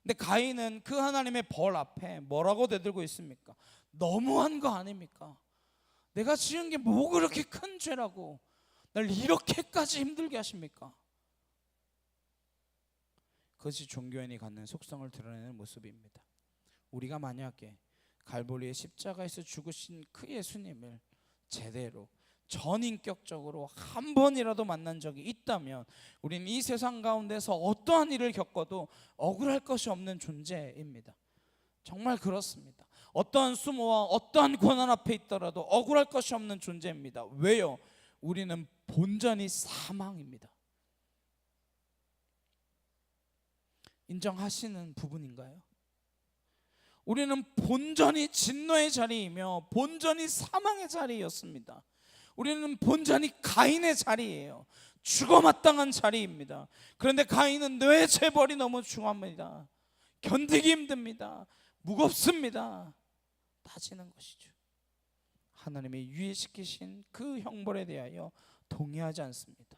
근데 가인은 그 하나님의 벌 앞에 뭐라고 대들고 있습니까? 너무한 거 아닙니까? 내가 지은 게 뭐 그렇게 큰 죄라고 날 이렇게까지 힘들게 하십니까? 그것이 종교인이 갖는 속성을 드러내는 모습입니다. 우리가 만약에 갈보리의 십자가에서 죽으신 그 예수님을 제대로 전인격적으로 한 번이라도 만난 적이 있다면 우리는 이 세상 가운데서 어떠한 일을 겪어도 억울할 것이 없는 존재입니다. 정말 그렇습니다. 어떠한 수모와 어떠한 고난 앞에 있더라도 억울할 것이 없는 존재입니다. 왜요? 우리는 본전이 사망입니다. 인정하시는 부분인가요? 우리는 본전이 진노의 자리이며 본전이 사망의 자리였습니다. 우리는 본전이 가인의 자리예요. 죽어마땅한 자리입니다. 그런데 가인은 내 죄벌이 너무 중합니다. 견디기 힘듭니다. 무겁습니다. 따지는 것이죠. 하나님이 유예시키신 그 형벌에 대하여 동의하지 않습니다.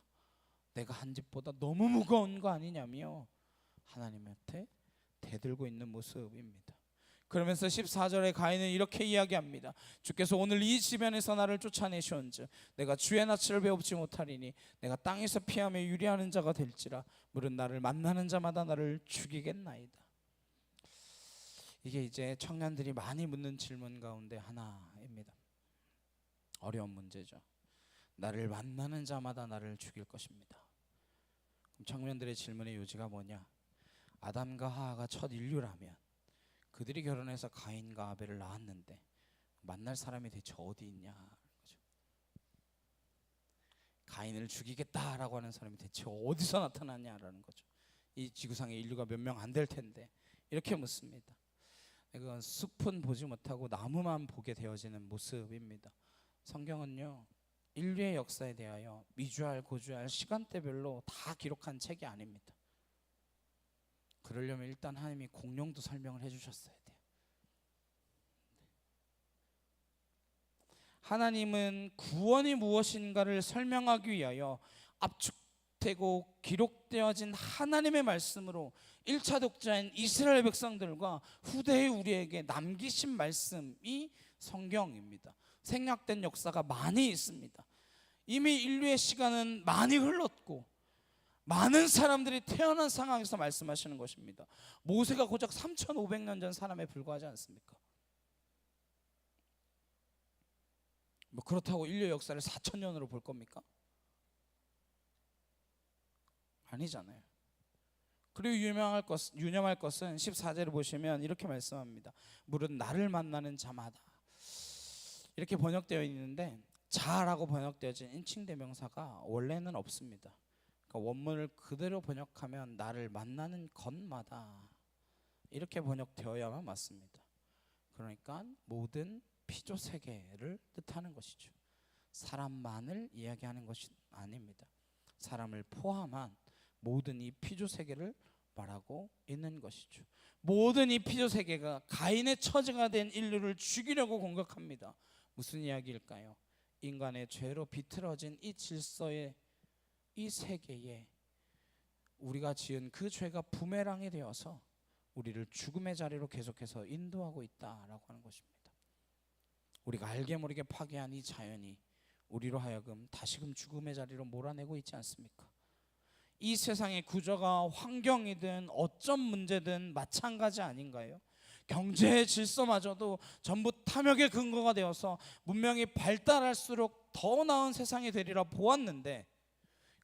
내가 한 집보다 너무 무거운 거 아니냐며 하나님한테 대들고 있는 모습입니다. 그러면서 14절에 가인은 이렇게 이야기합니다. 주께서 오늘 이 지변에서 나를 쫓아내시온즉 내가 주의 낯을 배웁지 못하리니 내가 땅에서 피하며 유리하는 자가 될지라 무릇 나를 만나는 자마다 나를 죽이겠나이다. 이게 이제 청년들이 많이 묻는 질문 가운데 하나입니다. 어려운 문제죠. 나를 만나는 자마다 나를 죽일 것입니다. 그럼 청년들의 질문의 요지가 뭐냐? 아담과 하하가 첫 인류라면 그들이 결혼해서 가인과 아벨을 낳았는데 만날 사람이 대체 어디 있냐 거죠. 가인을 죽이겠다라고 하는 사람이 대체 어디서 나타났냐라는 거죠. 이 지구상에 인류가 몇 명 안 될 텐데 이렇게 묻습니다. 이건 숲은 보지 못하고 나무만 보게 되어지는 모습입니다. 성경은요, 인류의 역사에 대하여 미주알 고주알 시간대별로 다 기록한 책이 아닙니다. 그러려면 일단 하나님이 공룡도 설명을 해주셨어야 돼요. 하나님은 구원이 무엇인가를 설명하기 위하여 압축되고 기록되어진 하나님의 말씀으로 1차 독자인 이스라엘 백성들과 후대의 우리에게 남기신 말씀이 성경입니다. 생략된 역사가 많이 있습니다. 이미 인류의 시간은 많이 흘렀고 많은 사람들이 태어난 상황에서 말씀하시는 것입니다. 모세가 고작 3,500년 전 사람에 불과하지 않습니까? 뭐 그렇다고 인류 역사를 4,000년으로 볼 겁니까? 아니잖아요. 그리고 유념할 것은 14절을 보시면 이렇게 말씀합니다. 무릇 나를 만나는 자마다, 이렇게 번역되어 있는데 자라고 번역되어진 인칭대명사가 원래는 없습니다. 그러니까 원문을 그대로 번역하면 나를 만나는 것마다 이렇게 번역되어야만 맞습니다. 그러니까 모든 피조세계를 뜻하는 것이죠. 사람만을 이야기하는 것이 아닙니다. 사람을 포함한 모든 이 피조세계를 말하고 있는 것이죠. 모든 이 피조세계가 가인의 처지가 된 인류를 죽이려고 공격합니다. 무슨 이야기일까요? 인간의 죄로 비틀어진 이 질서의 이 세계에 우리가 지은 그 죄가 부메랑이 되어서 우리를 죽음의 자리로 계속해서 인도하고 있다라고 하는 것입니다. 우리가 알게 모르게 파괴한 이 자연이 우리로 하여금 다시금 죽음의 자리로 몰아내고 있지 않습니까? 이 세상의 구조가 환경이든 어떤 문제든 마찬가지 아닌가요? 경제의 질서마저도 전부 탐욕의 근거가 되어서 문명이 발달할수록 더 나은 세상이 되리라 보았는데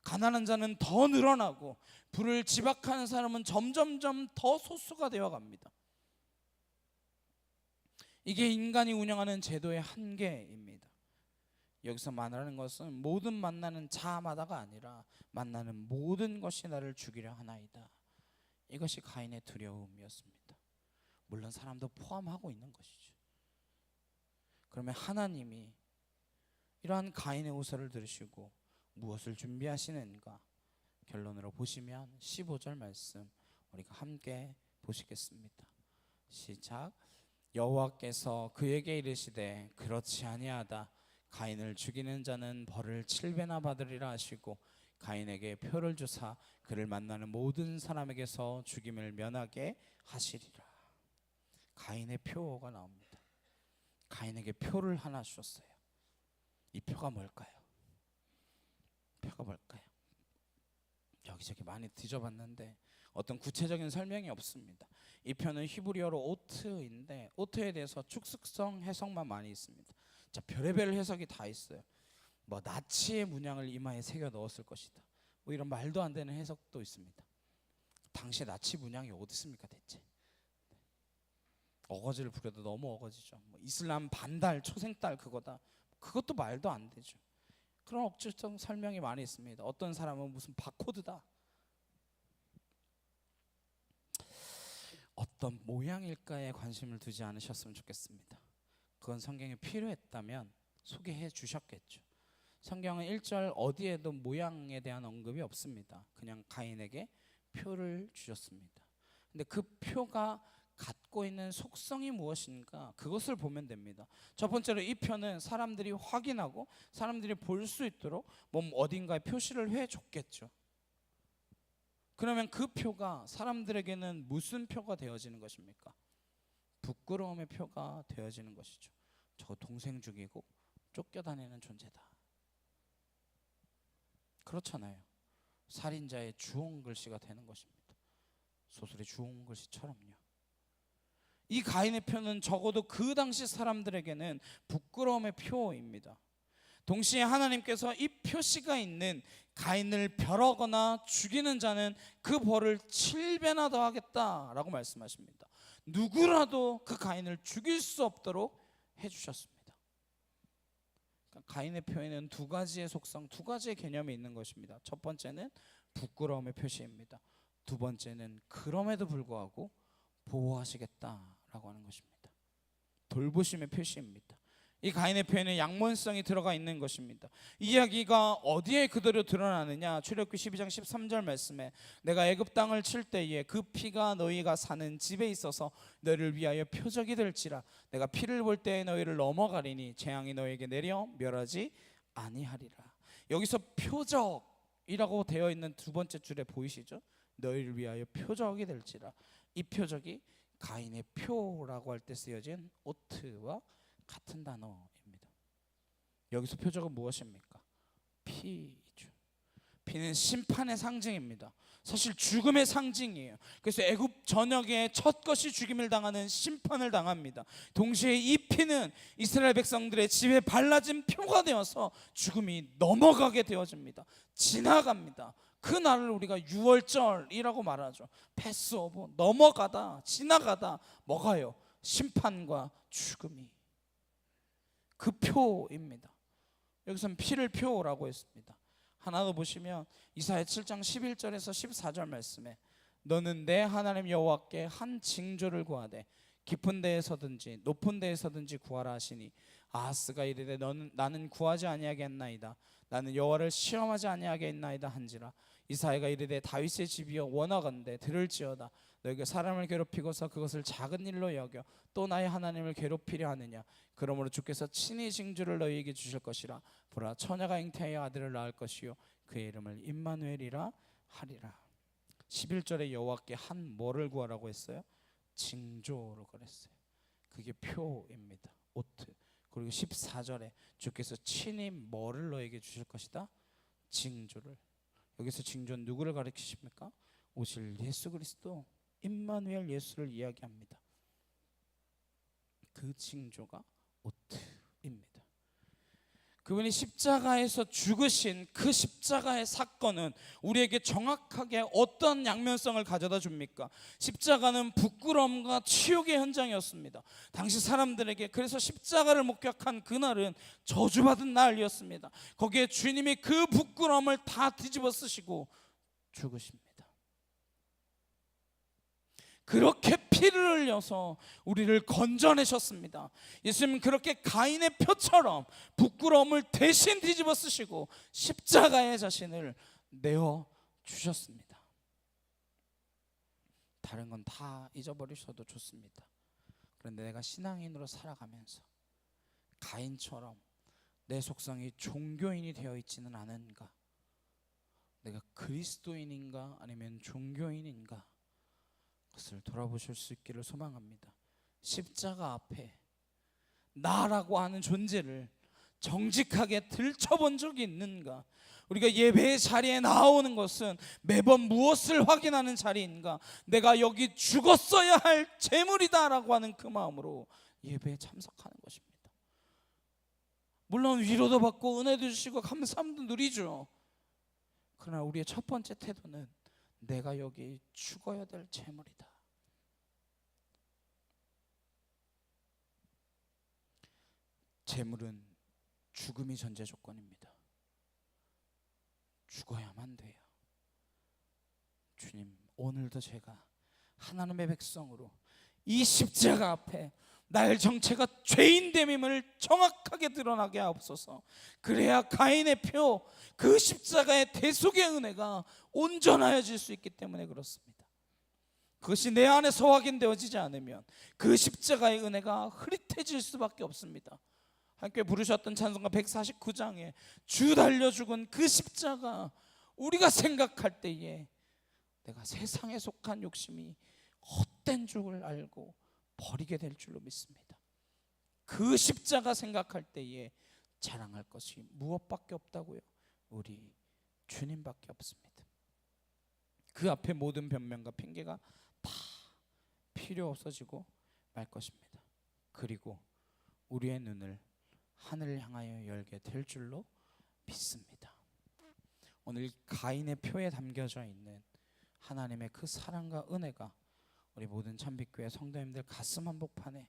가난한 자는 더 늘어나고 부를 지박하는 사람은 점점점 더 소수가 되어 갑니다. 이게 인간이 운영하는 제도의 한계입니다. 여기서 말하는 것은 모든 만나는 자마다가 아니라 만나는 모든 것이 나를 죽이려 하나이다. 이것이 가인의 두려움이었습니다. 물론 사람도 포함하고 있는 것이죠. 그러면 하나님이 이러한 가인의 호소를 들으시고 무엇을 준비하시는가? 결론으로 보시면 15절 말씀 우리가 함께 보시겠습니다. 시작. 여호와께서 그에게 이르시되 그렇지 아니하다. 가인을 죽이는 자는 벌을 7배나 받으리라 하시고 가인에게 표를 주사 그를 만나는 모든 사람에게서 죽임을 면하게 하시리라. 가인의 표가 나옵니다. 가인에게 표를 하나 주셨어요. 이 표가 뭘까요? 표가 뭘까요? 여기저기 많이 뒤져봤는데 어떤 구체적인 설명이 없습니다. 이 표는 히브리어로 오트인데 오트에 대해서 축습성 해석만 많이 있습니다. 자, 별의별 해석이 다 있어요. 뭐 나치의 문양을 이마에 새겨 넣었을 것이다. 뭐 이런 말도 안 되는 해석도 있습니다. 당시 나치 문양이 어디 있습니까 대체? 어거지를 부려도 너무 어거지죠. 뭐 이슬람 반달 초생달 그거다. 그것도 말도 안 되죠. 그런 억지성 설명이 많이 있습니다. 어떤 사람은 무슨 바코드다. 어떤 모양일까에 관심을 두지 않으셨으면 좋겠습니다. 그건 성경에 필요했다면 소개해 주셨겠죠. 성경은 1절 어디에도 모양에 대한 언급이 없습니다. 그냥 가인에게 표를 주셨습니다. 근데 그 표가 갖고 있는 속성이 무엇인가 그것을 보면 됩니다. 첫 번째로 이 표는 사람들이 확인하고 사람들이 볼 수 있도록 몸 어딘가에 표시를 해줬겠죠. 그러면 그 표가 사람들에게는 무슨 표가 되어지는 것입니까? 부끄러움의 표가 되어지는 것이죠. 저 동생 죽이고 쫓겨다니는 존재다. 그렇잖아요. 살인자의 주홍 글씨가 되는 것입니다. 소설의 주홍 글씨처럼요. 이 가인의 표는 적어도 그 당시 사람들에게는 부끄러움의 표입니다. 동시에 하나님께서 이 표시가 있는 가인을 멸하거나 죽이는 자는 그 벌을 7배나 더하겠다라고 말씀하십니다. 누구라도 그 가인을 죽일 수 없도록 해주셨습니다. 그러니까 가인의 표에는 두 가지의 속성, 두 가지의 개념이 있는 것입니다. 첫 번째는 부끄러움의 표시입니다. 두 번째는 그럼에도 불구하고 보호하시겠다라고 하는 것입니다. 돌보심의 표시입니다. 이 가인의 표에는 양면성이 들어가 있는 것입니다. 이 이야기가 어디에 그대로 드러나느냐? 출애굽기 12장 13절 말씀에 내가 애굽 땅을 칠 때에 그 피가 너희가 사는 집에 있어서 너희를 위하여 표적이 될지라 내가 피를 볼 때에 너희를 넘어가리니 재앙이 너희에게 내려 멸하지 아니하리라. 여기서 표적이라고 되어 있는 두 번째 줄에 보이시죠? 너희를 위하여 표적이 될지라. 이 표적이 가인의 표라고 할 때 쓰여진 오트와 같은 단어입니다. 여기서 표적은 무엇입니까? 피죠. 피는 심판의 상징입니다. 사실 죽음의 상징이에요. 그래서 애굽 전역에 첫 것이 죽임을 당하는 심판을 당합니다. 동시에 이 피는 이스라엘 백성들의 집에 발라진 표가 되어서 죽음이 넘어가게 되어집니다. 지나갑니다. 그 날을 우리가 유월절이라고 말하죠. 패스 오브, 넘어가다, 지나가다. 뭐가요? 심판과 죽음이. 그 표입니다. 여기서는 피를 표라고 했습니다. 하나 더 보시면 이사야 7장 11절에서 14절 말씀에 너는 내 하나님 여호와께 한 징조를 구하되 깊은 데에서든지 높은 데에서든지 구하라 하시니 아하스가 이르되 나는 구하지 아니하겠나이다. 나는 여호와를 시험하지 아니하겠나이다 한지라. 이사야가 이르되 다윗의 집이여 원하건대 들을지어다. 너희가 사람을 괴롭히고서 그것을 작은 일로 여겨 또 나의 하나님을 괴롭히려 하느냐. 그러므로 주께서 친히 징조를 너희에게 주실 것이라. 보라 처녀가 잉태하여 아들을 낳을 것이요 그의 이름을 임마누엘이라 하리라. 11절에 여호와께 한 뭐를 구하라고 했어요? 징조로 그랬어요. 그게 표입니다. 오트. 그리고 14절에 주께서 친히 뭐를 너에게 주실 것이다? 징조를. 여기서 징조는 누구를 가리키십니까? 오실 예수 그리스도 임마누엘 예수를 이야기합니다. 그 징조가 오트입니다. 그분이 십자가에서 죽으신 그 십자가의 사건은 우리에게 정확하게 어떤 양면성을 가져다 줍니까? 십자가는 부끄러움과 치욕의 현장이었습니다. 당시 사람들에게. 그래서 십자가를 목격한 그날은 저주받은 날이었습니다. 거기에 주님이 그 부끄러움을 다 뒤집어 쓰시고 죽으십니다. 그렇게 피를 흘려서 우리를 건져내셨습니다. 예수님은 그렇게 가인의 표처럼 부끄러움을 대신 뒤집어 쓰시고 십자가에 자신을 내어 주셨습니다. 다른 건 다 잊어버리셔도 좋습니다. 그런데 내가 신앙인으로 살아가면서 가인처럼 내 속성이 종교인이 되어 있지는 않은가? 내가 그리스도인인가 아니면 종교인인가? 그것을 돌아보실 수 있기를 소망합니다. 십자가 앞에 나라고 하는 존재를 정직하게 들춰본 적이 있는가? 우리가 예배의 자리에 나오는 것은 매번 무엇을 확인하는 자리인가? 내가 여기 죽었어야 할 재물이다라고 하는 그 마음으로 예배에 참석하는 것입니다. 물론 위로도 받고 은혜도 주시고 감사함도 누리죠. 그러나 우리의 첫 번째 태도는 내가 여기 죽어야 될 재물이다. 재물은 죽음이 전제 조건입니다. 죽어야만 돼요. 주님, 오늘도 제가 하나님의 백성으로 이 십자가 앞에 나의 정체가 죄인됨임을 정확하게 드러나게 하옵소서. 그래야 가인의 표, 그 십자가의 대속의 은혜가 온전하여질 수 있기 때문에 그렇습니다. 그것이 내 안에서 확인되어지지 않으면 그 십자가의 은혜가 흐릿해질 수밖에 없습니다. 함께 부르셨던 찬송가 149장에 주 달려 죽은 그 십자가, 우리가 생각할 때에 내가 세상에 속한 욕심이 헛된 줄을 알고 버리게 될 줄로 믿습니다. 그 십자가 생각할 때에 자랑할 것이 무엇밖에 없다고요? 우리 주님밖에 없습니다. 그 앞에 모든 변명과 핑계가 다 필요 없어지고 말 것입니다. 그리고 우리의 눈을 하늘을 향하여 열게 될 줄로 믿습니다. 오늘 가인의 표에 담겨져 있는 하나님의 그 사랑과 은혜가 우리 모든 참빛교회 성도님들 가슴 한복판에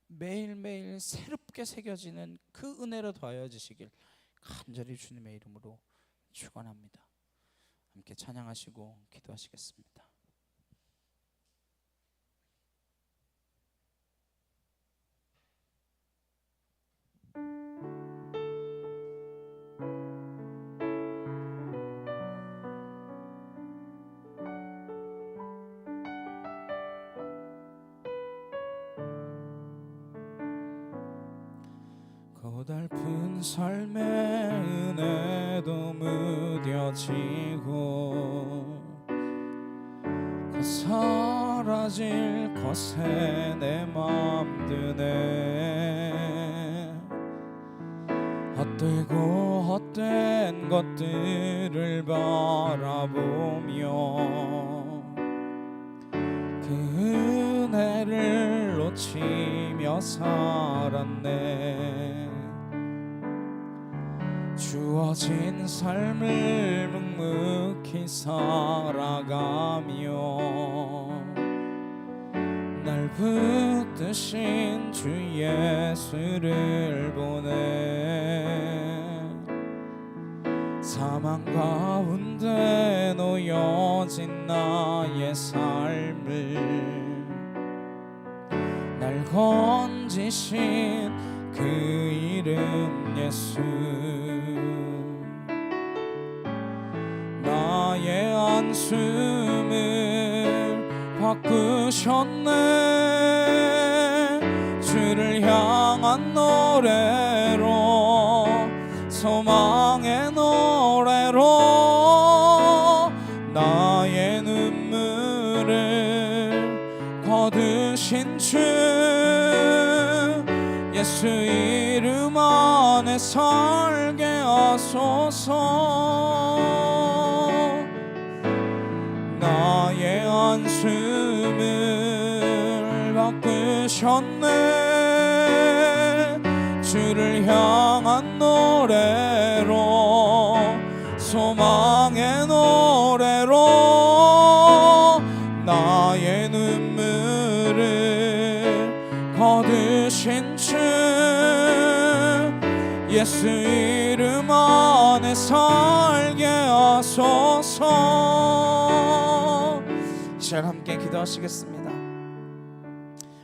매일매일 새롭게 새겨지는 그 은혜로 더하여지시길 간절히 주님의 이름으로 축원합니다. 함께 찬양하시고 기도하시겠습니다. 고달픈 삶의 은혜도 무뎌지고 그 사라질 것에 내 맘 드네. 헛되고 헛된 것들을 바라보며 그 은혜를 놓치며 살았네. 주어진 삶을 묵묵히 살아가며 날 붙드신 주 예수를 보내. 사망 가운데 놓여진 나의 삶을 날 건지신 그 이름 예수. 나의 안숨을 바꾸셨네. 주를 향한 노래로 소망의 노래로 나의 눈물을 거두신 주 예수 이름 안에 살게 하소서. 나의 안숨을 바꾸셨네. 주를 향한 노래로 소망의 노래로 나의 눈물을 거두신 주 예수 이름 안에 살게 하소서. 이 시간 함께 기도하시겠습니다.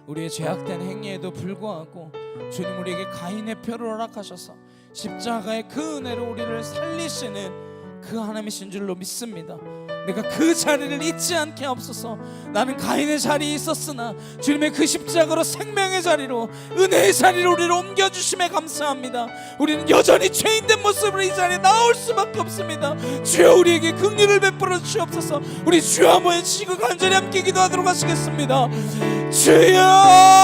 우리의 죄악된 행위에도 불구하고 주님 우리에게 가인의 표를 허락하셔서 십자가의 그 은혜로 우리를 살리시는 그 하나님이신 줄로 믿습니다. 내가 그 자리를 잊지 않게 하옵소서. 나는 가인의 자리에 있었으나 주님의 그 십자가로 생명의 자리로 은혜의 자리로 우리를 옮겨주심에 감사합니다. 우리는 여전히 죄인된 모습으로 이 자리에 나올 수밖에 없습니다. 주여 우리에게 긍휼을 베풀어 주시옵소서. 우리 주여 모여주시고 간절히 함께 기도하도록 하시겠습니다. 주여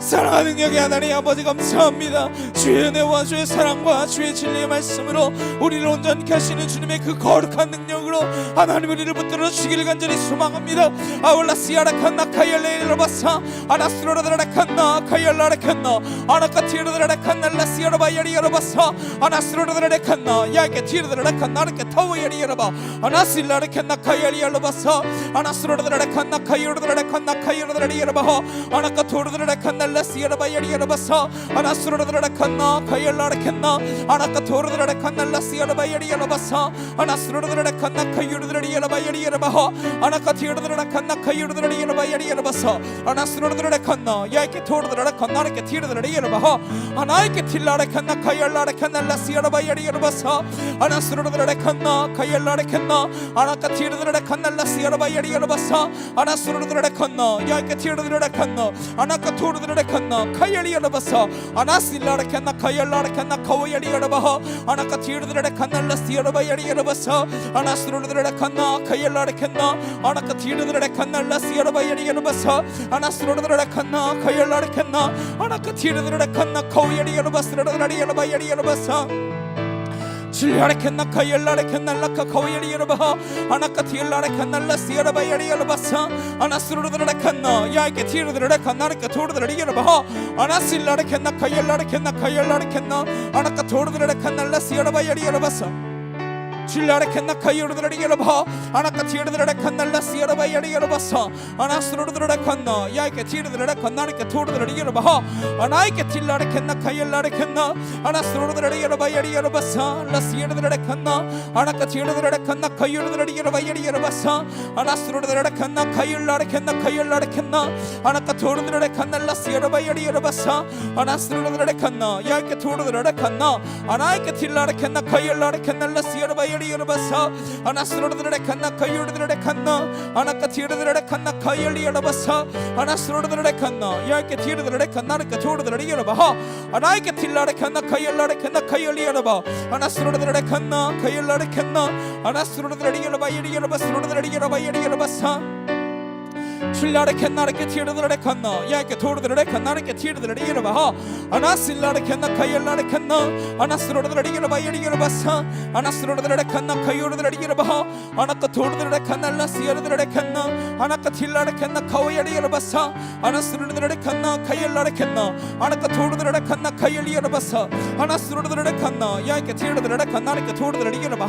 사랑하는 능력의 하나님 아버지 감사합니다. 주의 은혜와 주의 사랑과 주의 진리의 말씀으로 우리를 온전케 하시는 주님의 그 거룩한 능력으로 하나님 우리를 붙들어 주시기를 간절히 소망합니다. 아울라시아라칸나 카이알레일로바사 아나스로라다라칸나 카이알라라칸나 아나카티로다라칸나 라시아라바야리야로바사 아나스로라다라칸나 야게티로다라칸나 아르케타와야리야로바 아나실라라칸나 카이알리야로바사 아나스로라다라칸나 카이로다라칸나 카이로다라리야로바 아나카토로다라칸나 라시아라바야리야로바사 아나스로라다라칸나 카이알라라칸나 아나카토로다라칸나 라시아라바야리야로바사 아나스로라다라칸나 카이로다라리야라바야리야로바 아나카티로다라칸나 카이로다라리야라바야리야로바사 아나스로라다라칸나 야이케토로다라칸나 아르케티로다라리야로바 아나이케틸라라칸나 카이알라라칸나 라시아라바야리야로바사 아나스로라다라칸나 카이알라라칸나 아나카티로다라칸나 라시아라바야리야로바사 아나스로라다라칸나 야이케티로다라칸나 아나카토르드라칸나 카이알리야라바사 아나실라라칸나 카이알라라칸나 카와야리야라바하 아나카티르드라칸나 라시아라바야리야라바사 아나스 아나스로르드레칸나 카열라레칸나 아나카 티르드레칸날라 시아라바야리야르바사 아나스로르드레칸나 카열라레칸나 아나카 티르드레칸나 카오야리야르바스라라리야르바야리야르바사 줄라레칸나 카열라레칸날라카 카오야리야르바 아나카 티르라레칸날라 시아라바야리야르바사 아나스로르드레칸나 야이케 티르드레칸나르카 토르드레리야르바 아나실라레칸나 카열라레칸나 카열라레칸나 아나카 토르드레칸날라 시아라바야리야르바사 줄라레칸나 카이오르드라리야르바 아나카 티르드라레칸날라 시아라바야리야르바사 아나스로르드라레칸나 야이케 티르드라레칸나르케 토르드라리야르바 아나이케 틸라레칸나 카이엘라레칸나 아나스로르드라리야르바야리야르바사 라시르드라레칸나 아나카 티르드라레칸나 카이오르드라리야르바야리야르바사 아나스로르드라레칸나 카이엘라레칸나 카이엘라레칸나 아나카 토르드라레칸날라 시아라바야리야르바사 아나스로르드라레칸나 야이케 토르드라레칸나 아나이케 틸라레칸나 카이엘라레칸날라 시아라바야 리야르바사 아나스로르드레칸나 카이오르드레칸나 아나카 티르드레칸나 카이엘리야르바사 아나스로르드레칸나 야이케 티르드레칸나르카 토르드레리야르바 아나이케 틸라레칸나 카이엘라레칸나 카이엘리야르바 아나스로르드레칸나 카이엘라레칸나 아나스로르드레리야르바야리야르바스로르드레리야르바야리야르바사 줄라레칸나르케 티르드레칸나 야이케 토르드레칸나르케 티르드레리야르바 아나실라레칸나 카이엘라레칸나 아나스로르드레리야르바야리야르바사 아나스로르드레칸나 카이오르드레리야르바 아나카 토르드레칸날라 시아르드레칸나 아나카 틸라레칸나 카오야리야르바사 아나스로르드레칸나 카이엘라레칸나 아나카 토르드레칸나 카이엘리야르바사 아나스로르드레칸나 야이케 티르드레칸나르케 토르드레리야르바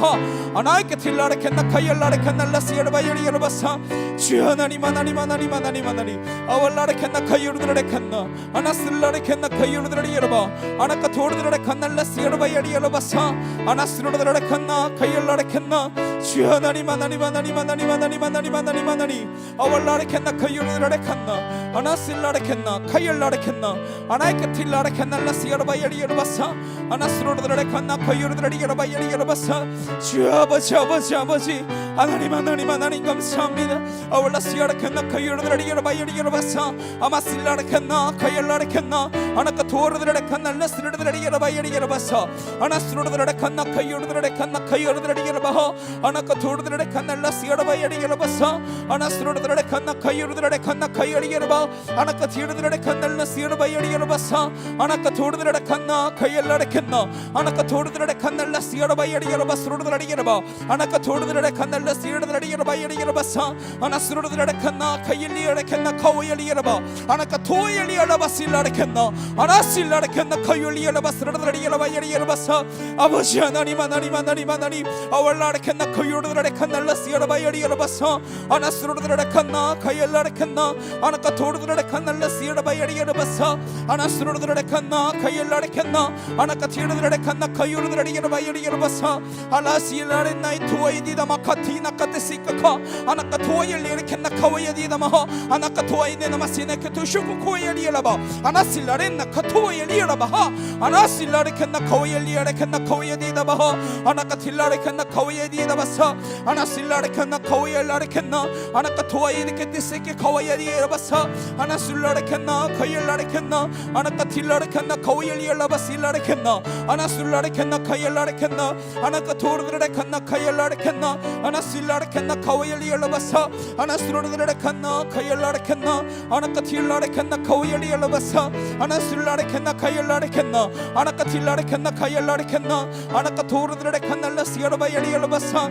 아나이케 틸라레칸나 카이엘라레칸날라 시아르바야리야르바사 주여 하나님 하나님 하나님 하나님 하나님 아왈라레칸나 카이오르드레칸나 아나슬라레칸나 카이오르드레리야르바 아나카 토르드레칸날라 시아르바야리야르바사 아나스로르드레칸나 카이엘라레칸나 주여 하나님 하나님 하나님 하나님 하나님 하나님 하나님 하나님 아왈라레칸나 카이오르드레칸나 아나슬라레칸나 카이엘라레칸나 아나이카 틸라레칸날라 시아르바야리야르바사 아나스로르드레칸나 카이오르드레리야르바야리야르바사 주여 아버지 아버지 아버지 하나님 하나님 하나님 감사합니다 아왈라 시아르칸나 카이오르드레리야르바야리야르바사 아마실라레칸나 카이엘라레칸나 아나카 토르드레칸날라 스르르드레리야르바야리야르바사 아나스로르드레칸나 카이오르드레칸나 카이오르드레리야르바 아나카 토르드레칸날라 시아르바야리야르바사 아나스로르드레칸나 카이오르드레칸나 카이오리야르바 아나카 티르드레칸날라 시아르바야리야르바사 아나카 토르드레칸나 카이엘라레칸나 아나카 토르드레칸날라 시아르바야리야르바스로르드레리야르바 아나카 토르드레칸날라 시아르드레리야르바야리야르바사 아나스로르드레칸나 카이엘리야레칸나 카오야리야르바 아나카 토야리야르바실라레칸나 아나실라레칸나 카이올리야르바스로르드레리야르바야리야르바사 아버지 하나님 하나님 하나님 하나님 아왈라레칸나 카이오르드레칸날라 시아르바야리야르바사 아나스로르드레칸나 카이엘라레칸나 아나카 토르드레칸날라 시아르바야리야르바사 아나스로르드레칸나 카이엘라레칸나 아나카 티르드레칸나 카이오르드레리야르바야리야르바사 아나실라레나이 토아이디다 마카티나 카테시카카 아나카 토아이엘리레칸나 카와야디다마 아나카 토아이네나 마시네케 토쇼코 코야리야라바 아나실라레나 카토야리야라바 아나실라레칸나 카와야리야레칸나 카와야디다바 아나카 틸라레칸나 카와야디다바사 아나실라레칸나 카와야라레칸나 아나카 토아이네케티세케 카와야리야라바사 아나술라레칸나 카이엘라레칸나 아나카 틸라레칸나 카와야리야라바실라레칸나 아나술라레칸나 카이엘라레칸나 아나카 토르드레칸나 카이엘라레칸나 아나실라레칸나 카와야리야라바사 아나스로르드레칸나 카이엘라레칸나 아나카 틸라레칸나 카와야리야라바사 아나술라레칸나 카이엘라레칸나 아나카 틸라레칸나 카이엘라레칸나 아나카 토르드레칸날라 시아르바야리야라바사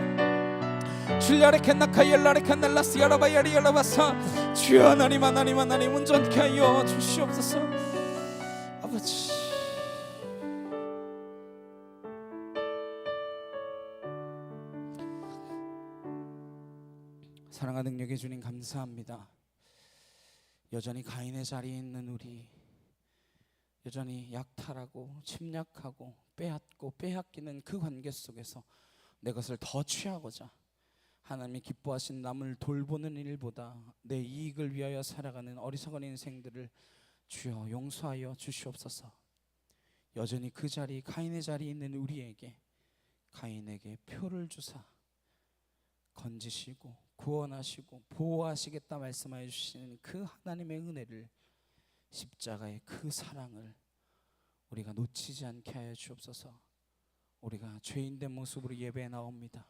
줄라레칸나 카이엘라레칸날라 시아르바야리야라바사 주여 하나님 하나님 하나님 온전케 하여 주시옵소서 아버지 사랑과 능력의 주님 감사합니다. 여전히 가인의 자리에 있는 우리 여전히 약탈하고 침략하고 빼앗고 빼앗기는 그 관계 속에서 내 것을 더 취하고자 하나님이 기뻐하신 남을 돌보는 일보다 내 이익을 위하여 살아가는 어리석은 인생들을 주여 용서하여 주시옵소서. 여전히 그 자리 가인의 자리에 있는 우리에게 가인에게 표를 주사 건지시고 구원하시고 보호하시겠다 말씀하여 주시는 그 하나님의 은혜를 십자가의 그 사랑을 우리가 놓치지 않게 하여 주옵소서. 우리가 죄인된 모습으로 예배에 나옵니다.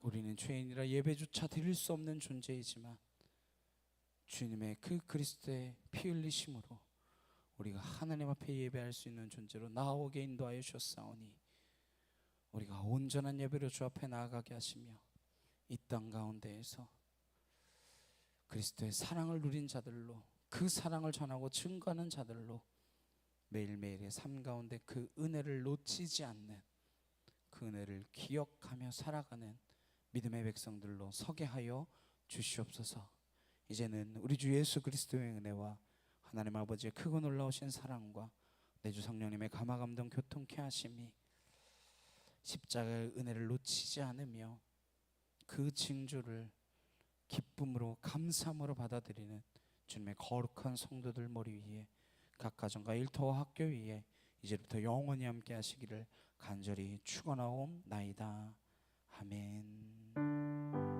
우리는 죄인이라 예배조차 드릴 수 없는 존재이지만 주님의 그 그리스도의 피 흘리심으로 우리가 하나님 앞에 예배할 수 있는 존재로 나오게 인도하여 주셨사오니 우리가 온전한 예배로 주 앞에 나아가게 하시며 이 땅 가운데에서 그리스도의 사랑을 누린 자들로 그 사랑을 전하고 증거하는 자들로 매일매일의 삶 가운데 그 은혜를 놓치지 않는 그 은혜를 기억하며 살아가는 믿음의 백성들로 서게 하여 주시옵소서. 이제는 우리 주 예수 그리스도의 은혜와 하나님 아버지의 크고 놀라우신 사랑과 내 주 성령님의 감화 감동 교통케 하심이 십자가의 은혜를 놓치지 않으며 그 징조를 기쁨으로 감사함으로 받아들이는 주님의 거룩한 성도들 머리 위에 각 가정과 일터와 학교 위에 이제부터 영원히 함께 하시기를 간절히 축원하옵나이다. 아멘.